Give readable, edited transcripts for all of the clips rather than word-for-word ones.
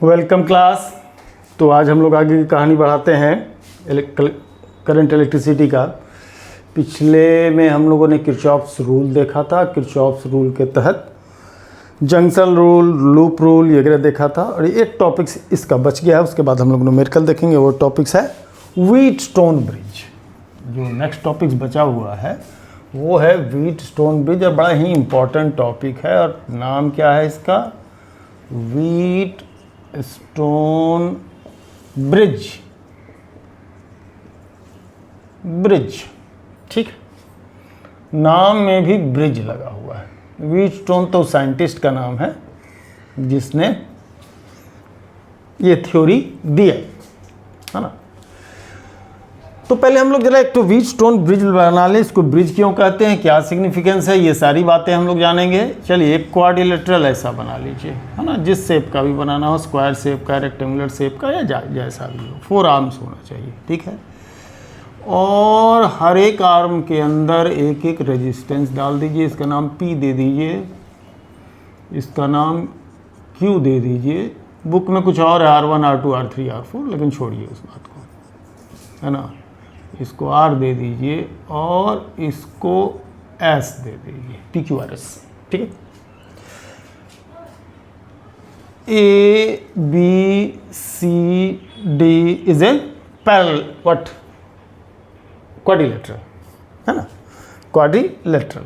Welcome class. तो आज हम लोग आगे की कहानी बढ़ाते हैं करंट इलेक्ट्रिसिटी का। पिछले में हम लोगों ने किरचॉफ्स रूल देखा था। किरचॉफ्स रूल के तहत जंक्शन रूल, लूप रूल वगैरह देखा था और एक टॉपिक्स इसका बच गया है। उसके बाद हम लोग न्यूमेरिकल देखेंगे। वो टॉपिक्स है व्हीटस्टोन ब्रिज। जो नेक्स्ट टॉपिक्स बचा हुआ है वो है व्हीटस्टोन ब्रिज और बड़ा ही इम्पोर्टेंट टॉपिक है। और नाम क्या है इसका? Wheatstone bridge. ठीक, नाम में भी ब्रिज लगा हुआ है। व्हीटस्टोन तो साइंटिस्ट का नाम है जिसने ये थ्योरी दिया है ना। तो पहले हम लोग जरा एक तो व्हीटस्टोन ब्रिज बना लें। इसको ब्रिज क्यों कहते हैं, क्या सिग्निफिकेंस है, ये सारी बातें हम लोग जानेंगे। चलिए, एक क्वाड्रिलेटरल ऐसा बना लीजिए, है ना, जिस शेप का भी बनाना हो, स्क्वायर शेप का, रेक्टेंगुलर शेप का, या जैसा भी हो, 4 आर्म्स होना चाहिए। ठीक है, और हर एक आर्म के अंदर एक एक रेजिस्टेंस डाल दीजिए। इसका नाम P दे दीजिए, इसका नाम Q दे दीजिए। बुक में कुछ और है, R1, R2, R3, R4, लेकिन छोड़िए उस बात को, है ना। इसको R दे दीजिए और इसको S दे दीजिए, PQRS। ठीक है, A B C D is a parallel quadrilateral, है ना। क्वाड्रिलेटरल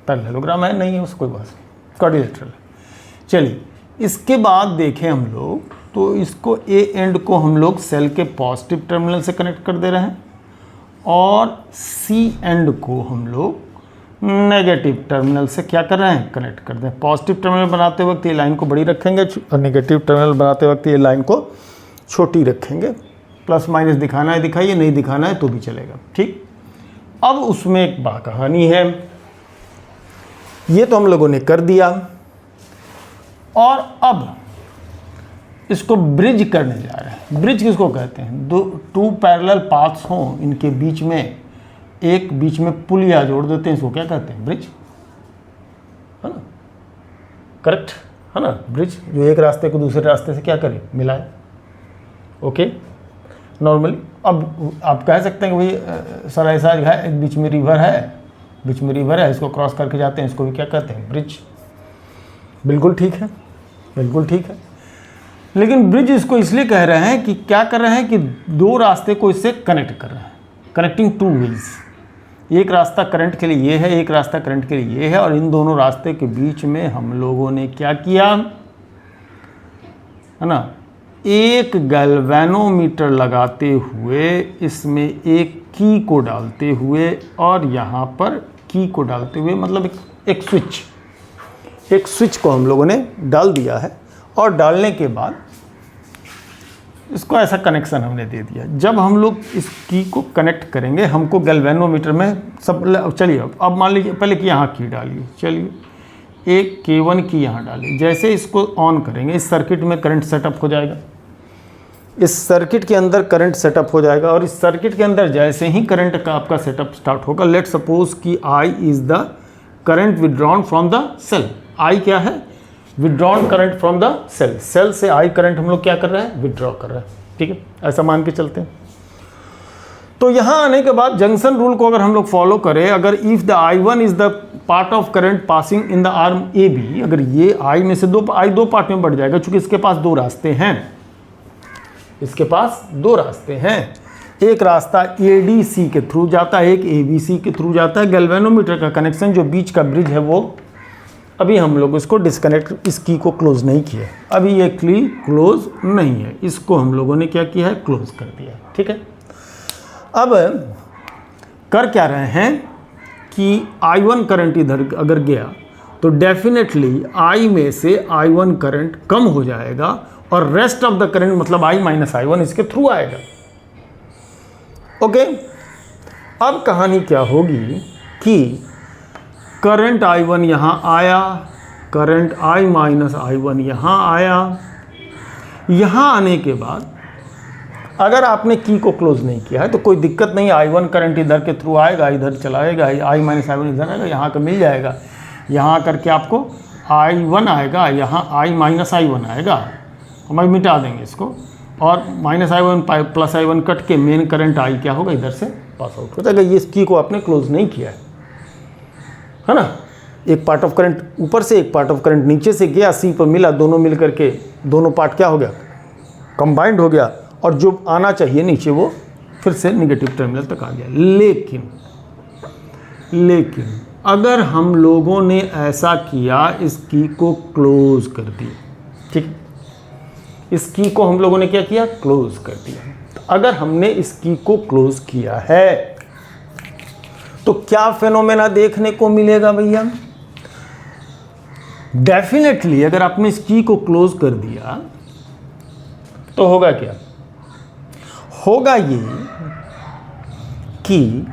पैरेललोग्राम है, नहीं है उसको कोई बात नहीं, क्वाड्रिलेटरल। चलिए, इसके बाद देखें हम लोग, तो इसको ए एंड को हम लोग सेल के पॉजिटिव टर्मिनल से कनेक्ट कर दे रहे हैं और सी एंड को हम लोग नेगेटिव टर्मिनल से क्या कर रहे हैं, कनेक्ट कर दें। पॉजिटिव टर्मिनल बनाते वक्त ये लाइन को बड़ी रखेंगे और नेगेटिव टर्मिनल बनाते वक्त ये लाइन को छोटी रखेंगे। प्लस माइनस दिखाना है दिखाइए, नहीं दिखाना है तो भी चलेगा। ठीक, अब उसमें एक कहानी है। ये तो हम लोगों ने कर दिया और अब इसको ब्रिज करने जा रहे हैं। ब्रिज किसको कहते हैं? टू पैरेलल पाथ्स हों, इनके बीच में एक बीच में पुलिया जोड़ देते हैं, इसको क्या कहते हैं? ब्रिज, है ना। करेक्ट, है ना। ब्रिज जो एक रास्ते को दूसरे रास्ते से क्या करे, मिलाए। ओके, नॉर्मली अब आप कह सकते हैं कि भाई सर ऐसा है, एक बीच में रिवर है, इसको क्रॉस करके जाते हैं, इसको भी क्या कहते हैं? ब्रिज। बिल्कुल ठीक है, बिल्कुल ठीक है। लेकिन ब्रिज इसको इसलिए कह रहे हैं कि क्या कर रहे हैं कि दो रास्ते को इससे कनेक्ट कर रहे हैं, कनेक्टिंग टू व्हील्स। एक रास्ता करंट के लिए ये है, एक रास्ता करंट के लिए ये है, और इन दोनों रास्ते के बीच में हम लोगों ने क्या किया, है ना, एक गैल्वेनोमीटर लगाते हुए, इसमें एक की को डालते हुए और यहाँ पर की को डालते हुए, मतलब एक स्विच को हम लोगों ने डाल दिया है। और डालने के बाद इसको ऐसा कनेक्शन हमने दे दिया। जब हम लोग इस की को कनेक्ट करेंगे, हमको गैल्वेनोमीटर में सब, चलिए अब मान लीजिए पहले कि यहाँ की डालिए, चलिए एक K1 की यहाँ डालिए। जैसे इसको ऑन करेंगे, इस सर्किट में करंट सेटअप हो जाएगा, इस सर्किट के अंदर करंट सेटअप हो जाएगा। और इस सर्किट के अंदर जैसे ही करंट का आपका सेटअप स्टार्ट होगा, लेट सपोज कि I is the current withdrawn from the cell. I क्या है? Withdrawn current from the cell. Cell से I करंट हम लोग क्या कर रहे हैं? विदड्रॉ कर रहे हैं। ठीक है, ऐसा मान के चलते हैं। तो यहाँ आने के बाद जंक्शन रूल को अगर हम लोग फॉलो करें, अगर if the I1 is the part of current passing in the arm AB, अगर ये I में से I दो पार्ट में बढ़ जाएगा, चूंकि इसके पास दो रास्ते हैं, इसके पास दो रास्ते हैं। एक रास्ता ADC के थ्रू जाता है, एक ABC के थ्रू जाता है। गैल्वेनोमीटर का कनेक्शन जो बीच का ब्रिज है, वो अभी हम लोग इसको डिस्कनेक्ट, इस की को क्लोज नहीं किया, अभी ये की क्लोज नहीं है, इसको हम लोगों ने क्या किया है? क्लोज कर दिया। ठीक है, अब कर क्या रहे हैं कि I1 करंट इधर अगर गया तो डेफिनेटली I में से I1 करंट कम हो जाएगा और रेस्ट ऑफ द करंट मतलब I माइनस I1 इसके थ्रू आएगा। ओके, अब कहानी क्या होगी कि करंट I1 यहाँ आया, करंट I माइनस I1 यहाँ आया। यहाँ आने के बाद अगर आपने की को क्लोज नहीं किया है तो कोई दिक्कत नहीं, I1 करंट इधर के थ्रू आएगा, इधर चलाएगा, I माइनस I1 इधर आएगा, यहाँ का मिल जाएगा। यहाँ करके आपको I1 आएगा, यहाँ I माइनस I1 आएगा हम अभी मिटा देंगे इसको, और -I1 प्लस I1 कट के मेन करंट I क्या होगा, इधर से पास आउट हो जाएगा। ये इस की को आपने क्लोज नहीं किया है ना। एक पार्ट ऑफ करंट ऊपर से, एक पार्ट ऑफ करंट नीचे से गया, सी पर मिला, दोनों मिल करके दोनों पार्ट क्या हो गया, कंबाइंड हो गया, और जो आना चाहिए नीचे वो फिर से निगेटिव टर्मिनल तक आ गया। लेकिन अगर हम लोगों ने ऐसा किया, इस की को क्लोज कर दिया, ठीक है, इस की को हम लोगों ने क्या किया, क्लोज कर दिया। तो अगर हमने इस की को क्लोज किया है तो क्या फेनोमेना देखने को मिलेगा भैया? डेफिनेटली अगर आपने इस की को क्लोज कर दिया तो होगा क्या, होगा ये कि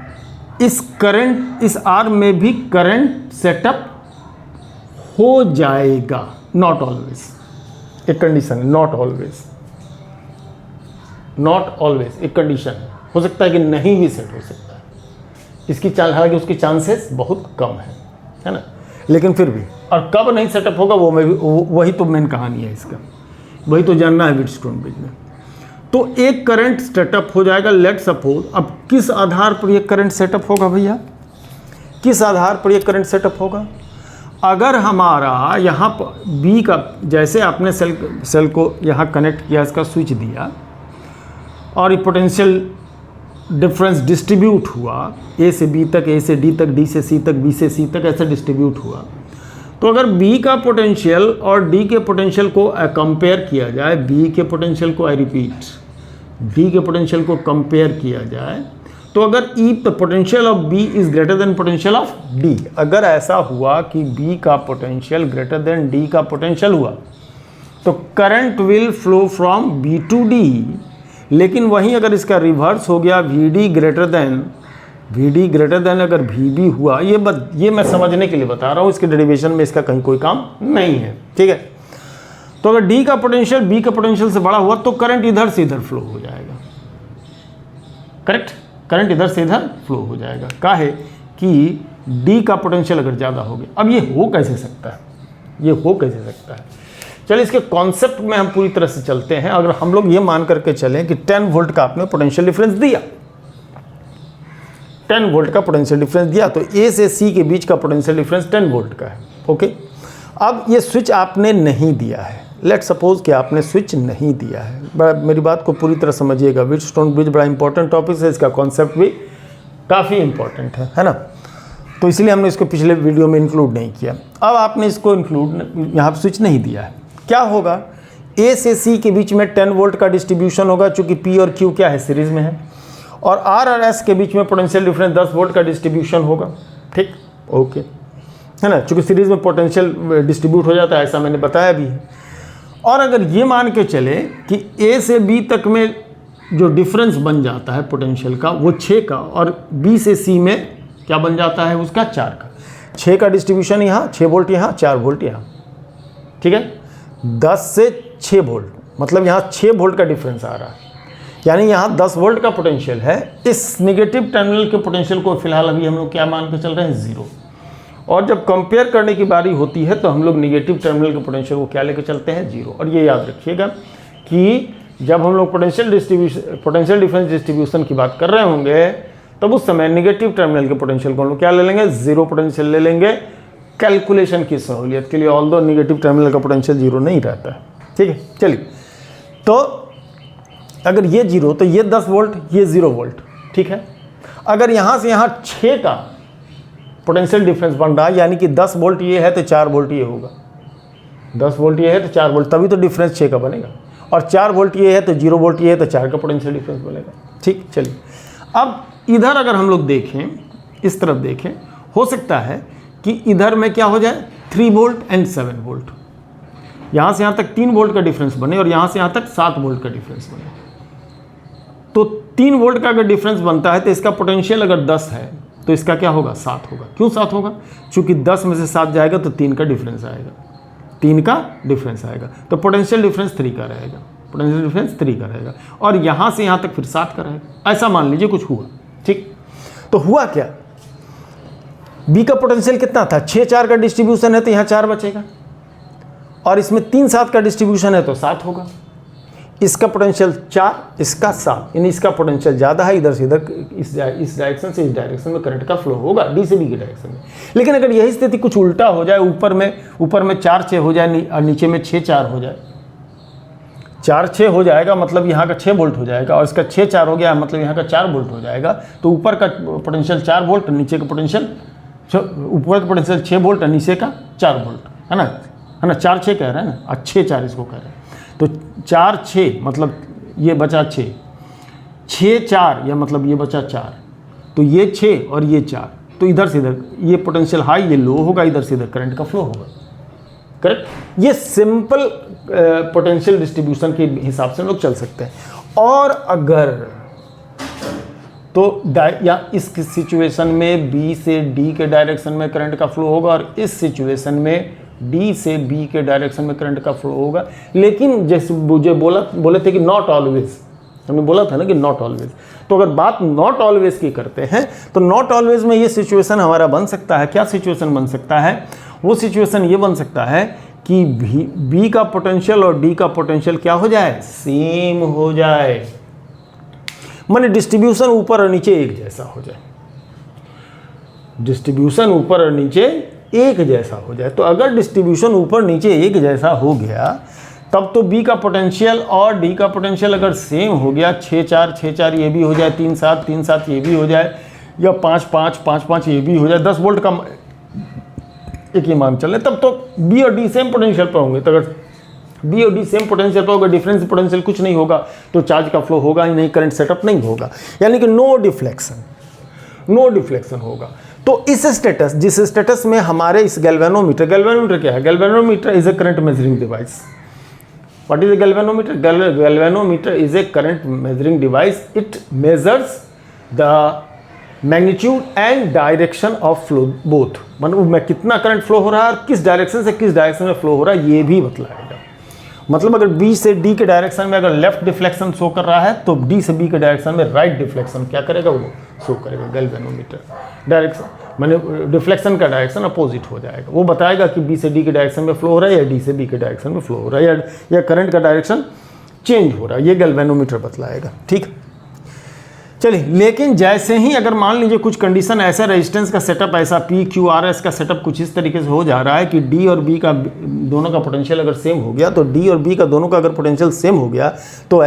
इस करंट, इस आर्म में भी करंट सेटअप हो जाएगा। नॉट ऑलवेज, एक कंडीशन है, नॉट ऑलवेज, नॉट ऑलवेज एक कंडीशन है। हो सकता है कि नहीं भी सेट हो सकता है, इसकी हालांकि उसकी चांसेस बहुत कम है ना, लेकिन फिर भी। और कब नहीं सेटअप होगा वो वही तो मेन कहानी है इसका, वही तो जानना है व्हीटस्टोन ब्रिज में। तो एक करंट सेटअप हो जाएगा, लेट सपोज। अब किस आधार पर ये करंट सेटअप होगा भैया, किस आधार पर ये करंट सेटअप होगा? अगर हमारा यहाँ पर बी का, जैसे आपने सेल को यहाँ कनेक्ट किया, इसका स्विच दिया और ये पोटेंशियल डिफरेंस डिस्ट्रीब्यूट हुआ, ए से बी तक, ए से डी तक, डी से सी तक, बी से सी तक, ऐसे डिस्ट्रीब्यूट हुआ। तो अगर बी का पोटेंशियल और डी के पोटेंशियल को कंपेयर किया जाए, बी के पोटेंशियल को, आई रिपीट, डी के पोटेंशियल को कंपेयर किया जाए, तो अगर E the potential of B is greater than potential of D, अगर ऐसा हुआ कि बी का पोटेंशियल ग्रेटर देन डी का पोटेंशियल हुआ, तो current will flow from B to D. लेकिन वहीं अगर इसका रिवर्स हो गया, वी डी ग्रेटर देन अगर वी बी हुआ, ये मैं समझने के लिए बता रहा हूँ, इसके डेरिवेशन में इसका कहीं कोई काम नहीं है, ठीक है। तो अगर डी का पोटेंशियल बी का पोटेंशियल से बड़ा हुआ तो करंट इधर से इधर फ्लो हो जाएगा, करेक्ट, करंट इधर से इधर फ्लो हो जाएगा। काहे कि डी का पोटेंशियल अगर ज़्यादा हो गया। अब ये हो कैसे सकता है, ये हो कैसे सकता है? चलिए इसके कॉन्सेप्ट में हम पूरी तरह से चलते हैं। अगर हम लोग ये मान करके चलें कि 10 वोल्ट का आपने पोटेंशियल डिफरेंस दिया, 10 वोल्ट का पोटेंशियल डिफरेंस दिया, तो ए से सी के बीच का पोटेंशियल डिफरेंस 10 वोल्ट का है, ओके। अब ये स्विच आपने नहीं दिया है, लेट सपोज कि आपने स्विच नहीं दिया है। मेरी बात को पूरी तरह समझिएगा, व्हीटस्टोन ब्रिज बड़ा इंपॉर्टेंट टॉपिक है, इसका कॉन्सेप्ट भी काफ़ी इंपॉर्टेंट है ना। तो इसलिए हमने इसको पिछले वीडियो में इंक्लूड नहीं किया। अब आपने इसको इंक्लूड, यहाँ स्विच नहीं दिया है, क्या होगा, ए से सी के बीच में 10 वोल्ट का डिस्ट्रीब्यूशन होगा, चूँकि पी और क्यू क्या है, सीरीज में है, और आर और एस के बीच में पोटेंशियल डिफरेंस 10 वोल्ट का डिस्ट्रीब्यूशन होगा, ठीक, ओके, है ना, चूँकि सीरीज में पोटेंशियल डिस्ट्रीब्यूट हो जाता है, ऐसा मैंने बताया भी है। और अगर ये मान के चले कि ए से बी तक में जो डिफरेंस बन जाता है पोटेंशियल का वो 6 का, और बी से सी में क्या बन जाता है उसका 4 का, 6 का डिस्ट्रीब्यूशन यहाँ, 6 वोल्ट यहाँ, 4 वोल्ट यहाँ, ठीक है, 10 से 6 वोल्ट, मतलब यहाँ 6 वोल्ट का डिफरेंस आ रहा है, यानी यहाँ 10 वोल्ट का पोटेंशियल है। इस निगेटिव टर्मिनल के पोटेंशियल को फिलहाल अभी हम लोग क्या मान के चल रहे हैं, 0। और जब कंपेयर करने की बारी होती है तो हम लोग निगेटिव टर्मिनल के पोटेंशियल को क्या लेकर चलते हैं, 0। और ये याद रखिएगा कि जब हम लोग पोटेंशियल डिफरेंस डिस्ट्रीब्यूशन की बात कर रहे होंगे तब उस समय निगेटिव टर्मिनल के पोटेंशियल को हम लोग क्या ले लेंगे, 0 पोटेंशियल ले लेंगे, कैलकुलेशन की सहूलियत के लिए, ऑल्दो निगेटिव टर्मिनल का पोटेंशियल 0 नहीं रहता है, ठीक है। चलिए, तो अगर ये 0 तो ये 10 वोल्ट, ये 0 वोल्ट, ठीक है। अगर यहाँ से यहाँ 6 का पोटेंशियल डिफरेंस बन रहा है, यानी कि 10 वोल्ट ये है तो 4 वोल्ट ये होगा, 10 वोल्ट ये है तो 4 वोल्ट, तभी तो डिफरेंस 6 का बनेगा, और 4 वोल्ट ये है तो 0 वोल्ट ये है तो 4 का पोटेंशियल डिफरेंस बनेगा, ठीक। चलिए, अब इधर अगर हम लोग देखें, इस तरफ देखें, हो सकता है कि इधर में क्या हो जाए, 3 वोल्ट एंड 7 वोल्ट, यहाँ से यहाँ तक 3 वोल्ट का डिफरेंस बने और यहाँ से यहाँ तक 7 वोल्ट का डिफरेंस बने। तो 3 वोल्ट का अगर डिफरेंस बनता है तो इसका पोटेंशियल अगर 10 है तो इसका क्या होगा, 7 होगा। क्यों 7 होगा, चूंकि 10 में से 7 जाएगा तो 3 का डिफरेंस आएगा, 3 का डिफरेंस आएगा, तो पोटेंशियल डिफरेंस 3 का रहेगा, पोटेंशियल डिफरेंस 3 का रहेगा, और यहाँ से यहाँ तक फिर 7 का रहेगा। ऐसा मान लीजिए कुछ हुआ, ठीक। तो हुआ क्या, बी का पोटेंशियल कितना था, 6-4 का डिस्ट्रीब्यूशन है तो यहाँ 4 बचेगा, और इसमें 3-7 का डिस्ट्रीब्यूशन है तो 7 होगा, इसका पोटेंशियल 4, इसका 7, यानी इसका पोटेंशियल ज़्यादा है, इधर से इधर इस डायरेक्शन से इस डायरेक्शन में करंट का फ्लो होगा, डी से बी की डायरेक्शन में। लेकिन अगर यही स्थिति कुछ उल्टा हो जाए, ऊपर में 4-6 हो जाए और नीचे में 6-4 हो जाए, 4-6 हो जाएगा मतलब यहाँ का 6 वोल्ट हो जाएगा, और इसका 6-4 हो गया मतलब यहाँ का 4 वोल्ट हो जाएगा। तो ऊपर का पोटेंशियल 4 वोल्ट, नीचे का पोटेंशियल ऊपर का पोटेंशियल 6 वोल्ट और नीचे का 4 वोल्ट, है ना 4-6 कह रहे हैं ना, 6-4 इसको कह रहे हैं। तो 4-6 मतलब ये बचा 6, 6-4 या मतलब ये बचा 4, तो ये 6 और ये 4, तो इधर से इधर ये पोटेंशियल हाई, ये लो होगा, इधर से इधर करंट का फ्लो होगा, करेक्ट। ये सिंपल पोटेंशियल डिस्ट्रीब्यूशन के हिसाब से हम लोग चल सकते हैं। और अगर तो या इस सिचुएशन में बी से डी के डायरेक्शन में करंट का फ्लो होगा, और इस सिचुएशन में डी से बी के डायरेक्शन में करंट का फ्लो होगा। लेकिन जैसे मुझे बोले थे कि नॉट ऑलवेज, हमने बोला था ना कि नॉट ऑलवेज, तो अगर बात नॉट ऑलवेज की करते हैं तो नॉट ऑलवेज में ये सिचुएशन हमारा बन सकता है। क्या सिचुएशन बन सकता है? वो सिचुएशन ये बन सकता है कि बी का पोटेंशियल और डी का पोटेंशियल क्या हो जाए, सेम हो जाए, माने डिस्ट्रीब्यूशन ऊपर और नीचे एक जैसा हो जाए, डिस्ट्रीब्यूशन ऊपर और नीचे एक जैसा हो जाए। तो अगर डिस्ट्रीब्यूशन ऊपर नीचे एक जैसा हो गया तब तो बी का पोटेंशियल और डी का पोटेंशियल अगर सेम हो गया, 6-4 6-4 ये भी हो जाए, 3-7 3-7 ये भी हो जाए, या 5-5 5-5 ये भी हो जाए, 10 वोल्ट का एक ही मान चले, तब तो बी और डी सेम पोटेंशियल पर होंगे। तो अगर बी और डी सेम पोटेंशियल पर होगा, डिफरेंस पोटेंशियल कुछ नहीं होगा, तो चार्ज का फ्लो होगा ही नहीं, करंट सेटअप नहीं होगा, यानी कि नो डिफ्लेक्शन होगा। तो इस स्टेटस, जिस स्टेटस में हमारे इस गैल्वेनोमीटर क्या है? Galvanometer is a current measuring device. What is a galvanometer? Galvanometer is a current measuring device. It measures the magnitude and direction of flow both, मतलब में कितना करंट फ्लो हो रहा है और किस डायरेक्शन से किस डायरेक्शन में फ्लो हो रहा है ये भी बतलाएगा। मतलब अगर बी से डी के डायरेक्शन में अगर लेफ्ट डिफ्लेक्शन शो कर रहा है तो डी से बी के डायरेक्शन में राइट डिफ्लेक्शन क्या करेगा, वो शो करेगा। गैल्वेनोमीटर डायरेक्शन माने डिफ्लेक्शन का डायरेक्शन अपोजिट हो जाएगा, वो बताएगा कि बी से डी के डायरेक्शन में फ्लो हो रहा है या डी से बी के डायरेक्शन में फ्लो हो रहा है, या करंट का डायरेक्शन चेंज हो रहा है, ये गैल्वेनोमीटर बतलाएगा। ठीक, चलिए। लेकिन जैसे ही अगर मान लीजिए कुछ कंडीशन ऐसा, रेजिस्टेंस का सेटअप ऐसा, पी क्यू आर एस का सेटअप कुछ इस तरीके से हो जा रहा है कि डी और बी का दोनों का पोटेंशियल अगर सेम हो गया, तो डी और बी का दोनों का अगर पोटेंशियल सेम हो गया तो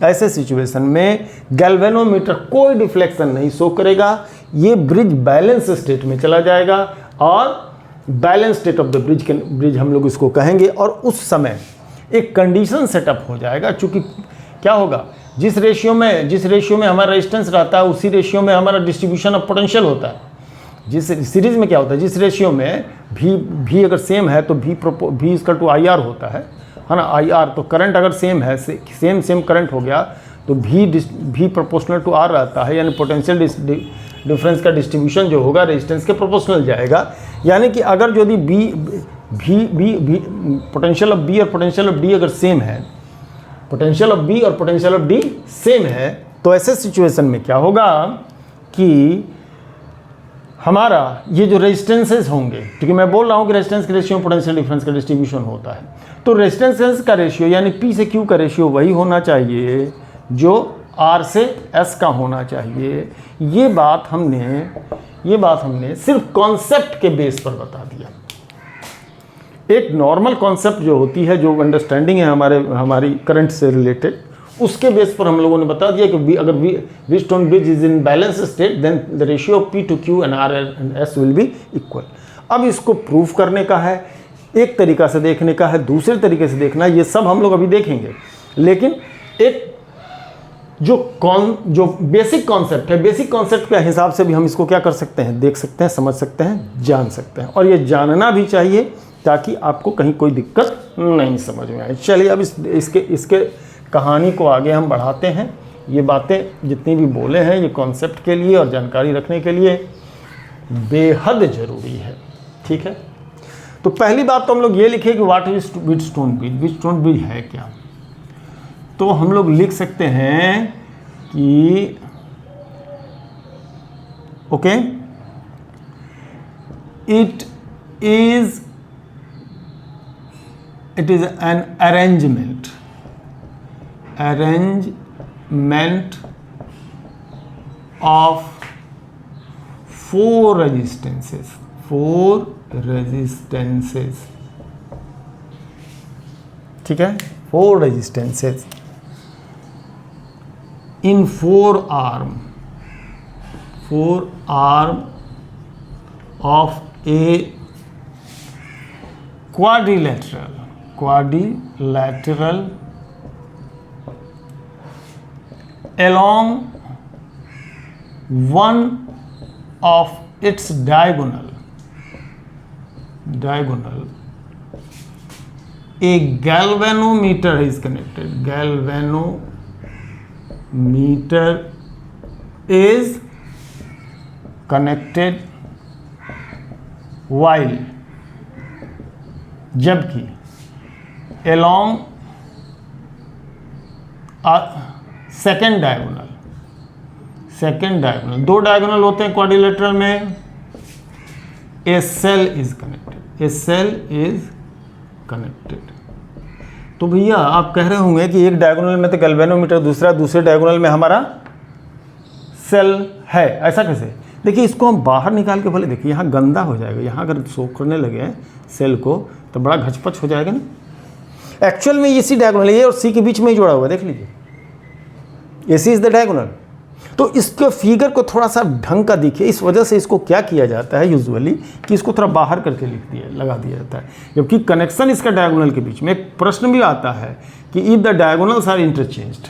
ऐसे सिचुएशन में गैल्वेनोमीटर कोई डिफ्लेक्शन नहीं शो करेगा, ये ब्रिज बैलेंस स्टेट में चला जाएगा, और balance state of the bridge हम लोग इसको कहेंगे। और उस समय एक कंडीशन सेटअप हो जाएगा, चूँकि क्या होगा, जिस रेशियो में हमारा रेजिस्टेंस रहता है उसी रेशियो में हमारा डिस्ट्रीब्यूशन ऑफ पोटेंशियल होता है। जिस सीरीज में क्या होता है, जिस रेशियो में भी अगर सेम है तो भी इक्वल टू आई आर होता है ना, आई आर। तो करंट अगर सेम है, सेम करंट हो गया तो भी प्रोपोर्शनल टू आर रहता है, यानी पोटेंशियल डिफरेंस का डिस्ट्रीब्यूशन जो होगा रेजिस्टेंस के प्रोपोर्शनल जाएगा। यानी कि अगर यदि बी पोटेंशियल ऑफ बी और पोटेंशियल ऑफ डी अगर सेम है, पोटेंशियल ऑफ बी और पोटेंशियल ऑफ डी सेम है, तो ऐसे सिचुएशन में क्या होगा कि हमारा ये जो रेजिस्टेंसेस होंगे, क्योंकि मैं बोल रहा हूँ कि रेजिस्टेंस के रेशियो पोटेंशियल डिफरेंस का डिस्ट्रीब्यूशन होता है, तो रेजिस्टेंसेस का रेशियो यानी पी से क्यू का रेशियो वही होना चाहिए जो आर से एस का होना चाहिए। ये बात हमने सिर्फ कॉन्सेप्ट के बेस पर बता दिया। एक नॉर्मल कॉन्सेप्ट जो होती है, जो अंडरस्टैंडिंग है हमारी करंट से रिलेटेड, उसके बेस पर हम लोगों ने बता दिया कि अगर Wheatstone bridge is in balance state then the ratio of P to Q and R and S will be equal. अब इसको प्रूव करने का है, एक तरीका से देखने का है, दूसरे तरीके से देखना है, ये सब हम लोग अभी देखेंगे। लेकिन एक जो बेसिक कॉन्सेप्ट है, बेसिक कॉन्सेप्ट के हिसाब से भी हम इसको क्या कर सकते हैं, देख सकते हैं, समझ सकते हैं, जान सकते हैं, और ये जानना भी चाहिए ताकि आपको कहीं कोई दिक्कत नहीं समझ में आए। चलिए अब इसके कहानी को आगे हम बढ़ाते हैं। ये बातें जितनी भी बोले हैं ये कॉन्सेप्ट के लिए और जानकारी रखने के लिए बेहद ज़रूरी है। ठीक है, तो पहली बात तो हम लोग ये लिखे कि what is Wheatstone bridge. Wheatstone bridge है क्या? तो हम लोग लिख सकते हैं कि okay, it is it is an arrangement of four resistances, ठीक है, 4 resistances in 4 arm of a quadrilateral along one of its diagonal a galvanometer is connected. Galvanometer is connected while, जबकि along सेकेंड डायगोनल, दो diagonal होते हैं quadrilateral में, ए cell is connected. तो भैया आप कह रहे होंगे कि एक डायगोनल में तो गैल्वेनोमीटर, दूसरे डायगोनल में हमारा सेल है, ऐसा कैसे? देखिए इसको हम बाहर निकाल के भले देखिए, यहाँ गंदा हो जाएगा, यहाँ अगर शो करने लगे सेल को तो बड़ा घचपच हो जाएगा ना। एक्चुअल में ये सी डायगोनल है, ये और सी के बीच में ही जोड़ा हुआ है, देख लीजिए, ये सी इज द डायगोनल। तो इसके फिगर को थोड़ा सा ढंग का दिखे, इस वजह से इसको क्या किया जाता है यूजुअली कि इसको थोड़ा बाहर करके लगा दिया जाता है, जबकि कनेक्शन इसका डायगोनल के बीच में। एक प्रश्न भी आता है कि if the diagonals are interchanged,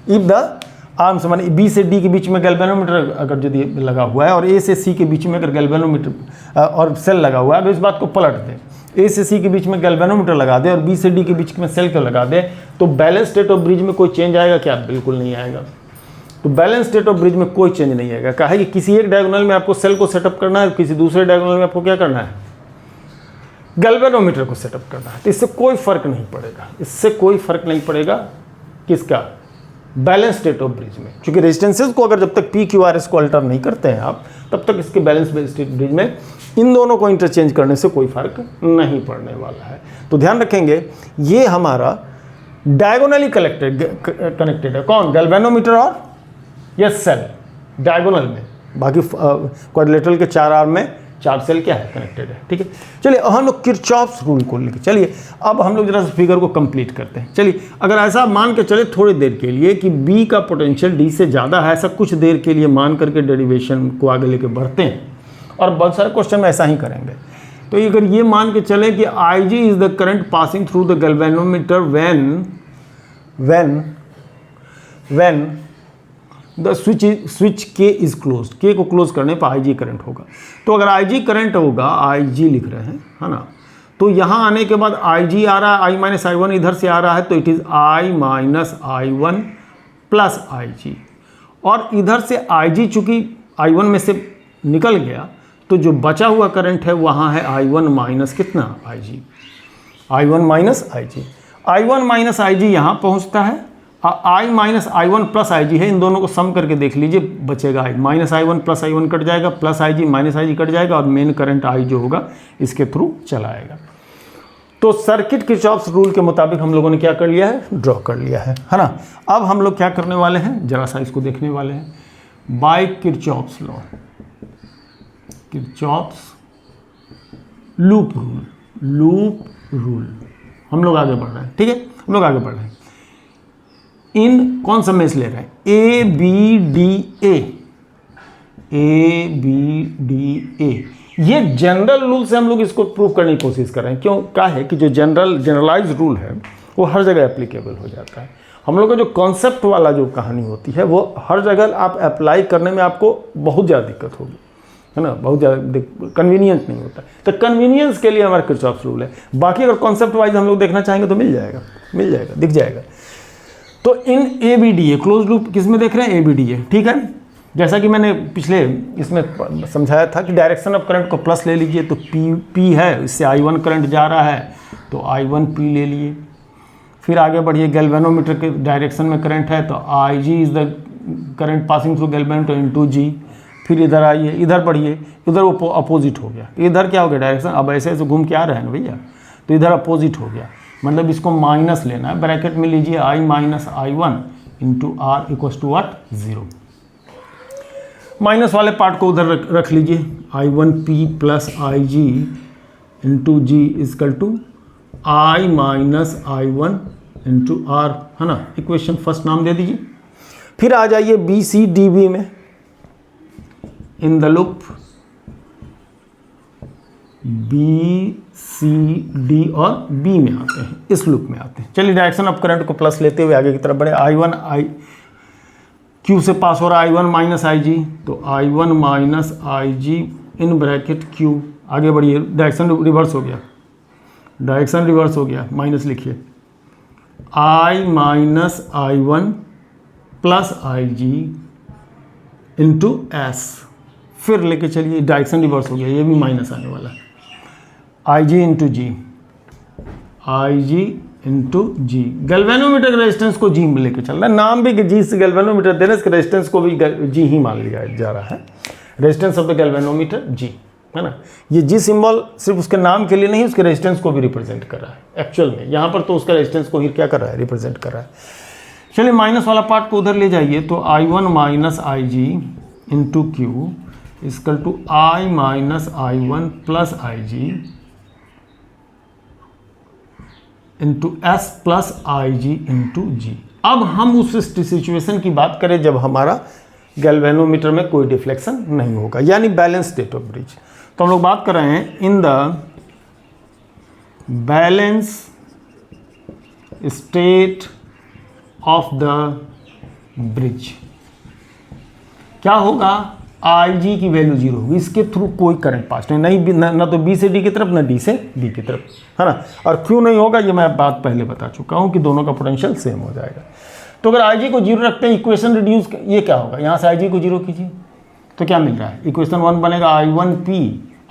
if the arms माने बी से डी के बीच में गैल्वेनोमीटर अगर यदि लगा हुआ है और ए से सी के बीच में अगर गैल्वेनोमीटर और सेल लगा हुआ है, अगर इस बात को पलट दें, ए से सी के बीच में गैल्वेनोमीटर लगा दे और बी से डी के बीच में सेल को लगा दे, तो बैलेंस स्टेट ऑफ ब्रिज में कोई चेंज आएगा क्या? बिल्कुल नहीं आएगा। तो बैलेंस स्टेट ऑफ ब्रिज में कोई चेंज नहीं आएगा। कहा है कि किसी एक डायगोनल में आपको सेल को सेटअप करना है, किसी दूसरे डायगोनल में आपको क्या करना है? गैल्वेनोमीटर को सेटअप करना है। तो इससे कोई फर्क नहीं पड़ेगा, किसका? बैलेंस स्टेट ऑफ ब्रिज में। क्योंकि रेजिस्टेंसेस को अगर जब तक पी क्यू आर एस को अल्टर नहीं करते हैं आप, तब तक इसके बैलेंस स्टेट ब्रिज में इन दोनों को इंटरचेंज करने से कोई फर्क नहीं पड़ने वाला है। तो ध्यान रखेंगे, ये हमारा डायगोनली कनेक्टेड है। कौन? गैल्वेनोमीटर और या सेल डायगोनल में। बाकी क्वाड्रिलेटरल के 4 आर्म में 4 सेल क्या है? कनेक्टेड है। ठीक है, चलिए हम लोग किरचॉफ्स रूल को लेकर चलिए अब हम लोग जरा फिगर को कंप्लीट करते हैं। चलिए अगर ऐसा मान के चले थोड़ी देर के लिए कि बी का पोटेंशियल डी से ज़्यादा है, ऐसा कुछ देर के लिए मान करके डेरिवेशन को आगे लेके बढ़ते हैं, और बहुत सारे क्वेश्चन में ऐसा ही करेंगे। तो अगर ये मान के चले कि I G is the current passing through the galvanometer when the switch K is close, K को क्लोज करने पर आई जी करंट होगा। तो अगर आई जी करंट होगा, आई जी लिख रहे हैं, है ना, तो यहाँ आने के बाद आई जी आ रहा है, आई माइनस आई वन इधर से आ रहा है, तो it is I minus I one plus I G, और इधर से आई जी चूँकि आई वन में से निकल गया, तो जो बचा हुआ करंट है वहाँ है आई वन माइनस कितना? I G, I one minus I G, I one minus I G यहाँ पहुँचता है, I minus I one plus I G है, इन दोनों को सम करके देख लीजिए, बचेगा I minus I one plus I one cut जाएगा, plus I G minus I G cut जाएगा, और मेन करंट आई जो होगा इसके थ्रू चलाएगा। तो सर्किट किरचॉफ्स रूल के मुताबिक हम लोगों ने क्या कर लिया है? ड्रॉ कर लिया है ना। अब हम लोग क्या करने वाले हैं, जरा सा इसको देखने वाले हैं। By Kirchhoff's law, Kirchhoff's loop rule हम लोग आगे बढ़ रहे हैं। ठीक है, हम लोग आगे बढ़ रहे हैं। इन कौन सा मेष ले रहे हैं? ए बी डी ए, ये जनरल रूल से हम लोग इसको प्रूव करने की कोशिश कर रहे हैं। क्यों? क्या है कि जो जनरलाइज रूल है वो हर जगह एप्लीकेबल हो जाता है। हम लोग का जो कॉन्सेप्ट वाला जो कहानी होती है वो हर जगह आप अप्लाई करने में आपको बहुत ज़्यादा दिक्कत होगी, है ना, बहुत ज़्यादा कन्वीनियंट नहीं होता। तो कन्वीनियंस के लिए हमारा किरचॉफ्स रूल है। बाकी अगर कॉन्सेप्ट वाइज हम लोग देखना चाहेंगे तो मिल जाएगा, दिख जाएगा। तो in A B D A close loop किस में देख रहे हैं? A B D A. ठीक है, जैसा कि मैंने पिछले इसमें समझाया था कि डायरेक्शन ऑफ करंट को प्लस ले लीजिए, तो पी है, इससे आई वन करंट जा रहा है तो आई वन पी ले लिए। फिर आगे बढ़िए, गैल्वेनोमीटर के डायरेक्शन में करंट है तो I G is the current passing through galvanometer into G. फिर इधर आइए, इधर बढ़िए, इधर अपोजिट हो गया, इधर क्या हो गया? डायरेक्शन अब ऐसे ऐसे घूम के आ रहे हैं ना भैया, तो इधर अपोजिट हो गया। मतलब इसको माइनस लेना है, ब्रैकेट में लीजिए I minus I1 into R equals to what, 0। Minus वाले पार्ट को उधर रख लीजिए, I1P plus IG into G equal to I minus I1 into R, है ना। इक्वेशन फर्स्ट नाम दे दीजिए। फिर आ जाइए BCDB में, इन द लूप BCD और B में आते हैं, इस लूप में आते हैं। चलिए डायरेक्शन ऑफ करंट को प्लस लेते हुए आगे की तरफ बढ़े। I1 Q से पास हो रहा है I1 माइनस IG, तो I1 minus IG in bracket Q, आगे बढ़िए, डायरेक्शन रिवर्स हो गया, डायरेक्शन रिवर्स हो गया, माइनस लिखिए, I minus I1 plus IG into S, फिर लेके चलिए, डायरेक्शन रिवर्स हो गया, ये भी माइनस आने वाला है, IG into G, IG into G। Galvanometer के रेजिस्टेंस को G में लेके चल रहा है, नाम भी G से गैल्वेनोमीटर देने से रेजिस्टेंस को भी G ही मान लिया जा रहा है, resistance of the galvanometer G, है ना। ये G सिंबल सिर्फ उसके नाम के लिए नहीं, उसके रेजिस्टेंस को भी रिप्रेजेंट कर रहा है एक्चुअल में, यहाँ पर तो उसका रेजिस्टेंस को ही क्या कर रहा है, रिप्रेजेंट कर रहा है। चलिए माइनस वाला पार्ट को उधर ले जाइए, तो I1 minus IG into Q equal to I minus I1 plus IG into S plus IG into G। अब हम उस सिचुएशन की बात करें जब हमारा गैल्वेनोमीटर में कोई डिफ्लेक्शन नहीं होगा, यानी बैलेंस स्टेट ऑफ ब्रिज। तो हम लोग बात कर रहे हैं in the balance state of the bridge क्या होगा, IG की वैल्यू 0 होगी, इसके थ्रू कोई करंट पास नहीं, ना तो B से D की तरफ, ना D से B की तरफ, है ना। और क्यों नहीं होगा, ये मैं बात पहले बता चुका हूँ कि दोनों का पोटेंशियल सेम हो जाएगा। तो अगर IG को 0 रखते हैं, इक्वेशन रिड्यूस, ये क्या होगा, यहाँ से IG को 0 कीजिए तो क्या मिल रहा है, इक्वेशन 1 बनेगा I1P,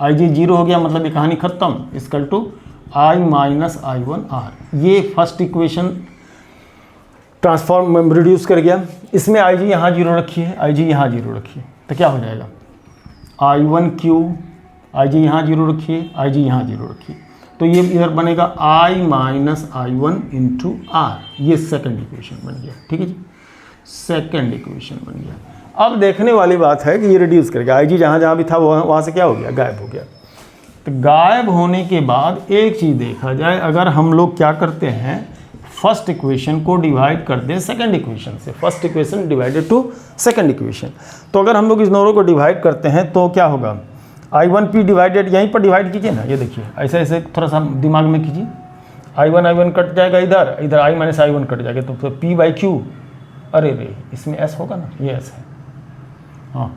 IG 0 हो गया, मतलब ये कहानी खत्म, is equal to I minus I1R। ये फर्स्ट इक्वेशन ट्रांसफॉर्म रिड्यूस कर गया, इसमें IG यहाँ 0 रखिए, IG यहाँ 0 रखिए, तो क्या हो जाएगा, I1Q, IG यहाँ 0 रखिए, IG यहाँ 0 रखिए, तो ये इधर बनेगा I minus I1 into R, ये सेकंड इक्वेशन बन गया, ठीक है जी, सेकंड इक्वेशन बन गया। अब देखने वाली बात है कि ये रिड्यूस करेगा, IG जहाँ जहाँ भी था वहाँ से क्या हो गया, गायब हो गया। तो गायब होने के बाद एक चीज़ देखा जाए, अगर हम लोग क्या करते हैं, फर्स्ट इक्वेशन को डिवाइड कर दें सेकंड इक्वेशन से, first equation divided to second equation, तो अगर हम लोग इस दोनों को डिवाइड करते हैं तो क्या होगा, I1P डिवाइडेड, यहीं पर डिवाइड कीजिए ना, ये देखिए ऐसे ऐसे थोड़ा सा दिमाग में कीजिए, I1 कट जाएगा, इधर इधर I माइनस I1 कट जाएगा, तो फिर P बाई क्यू, अरे रे इसमें S होगा ना, ये S है, हाँ,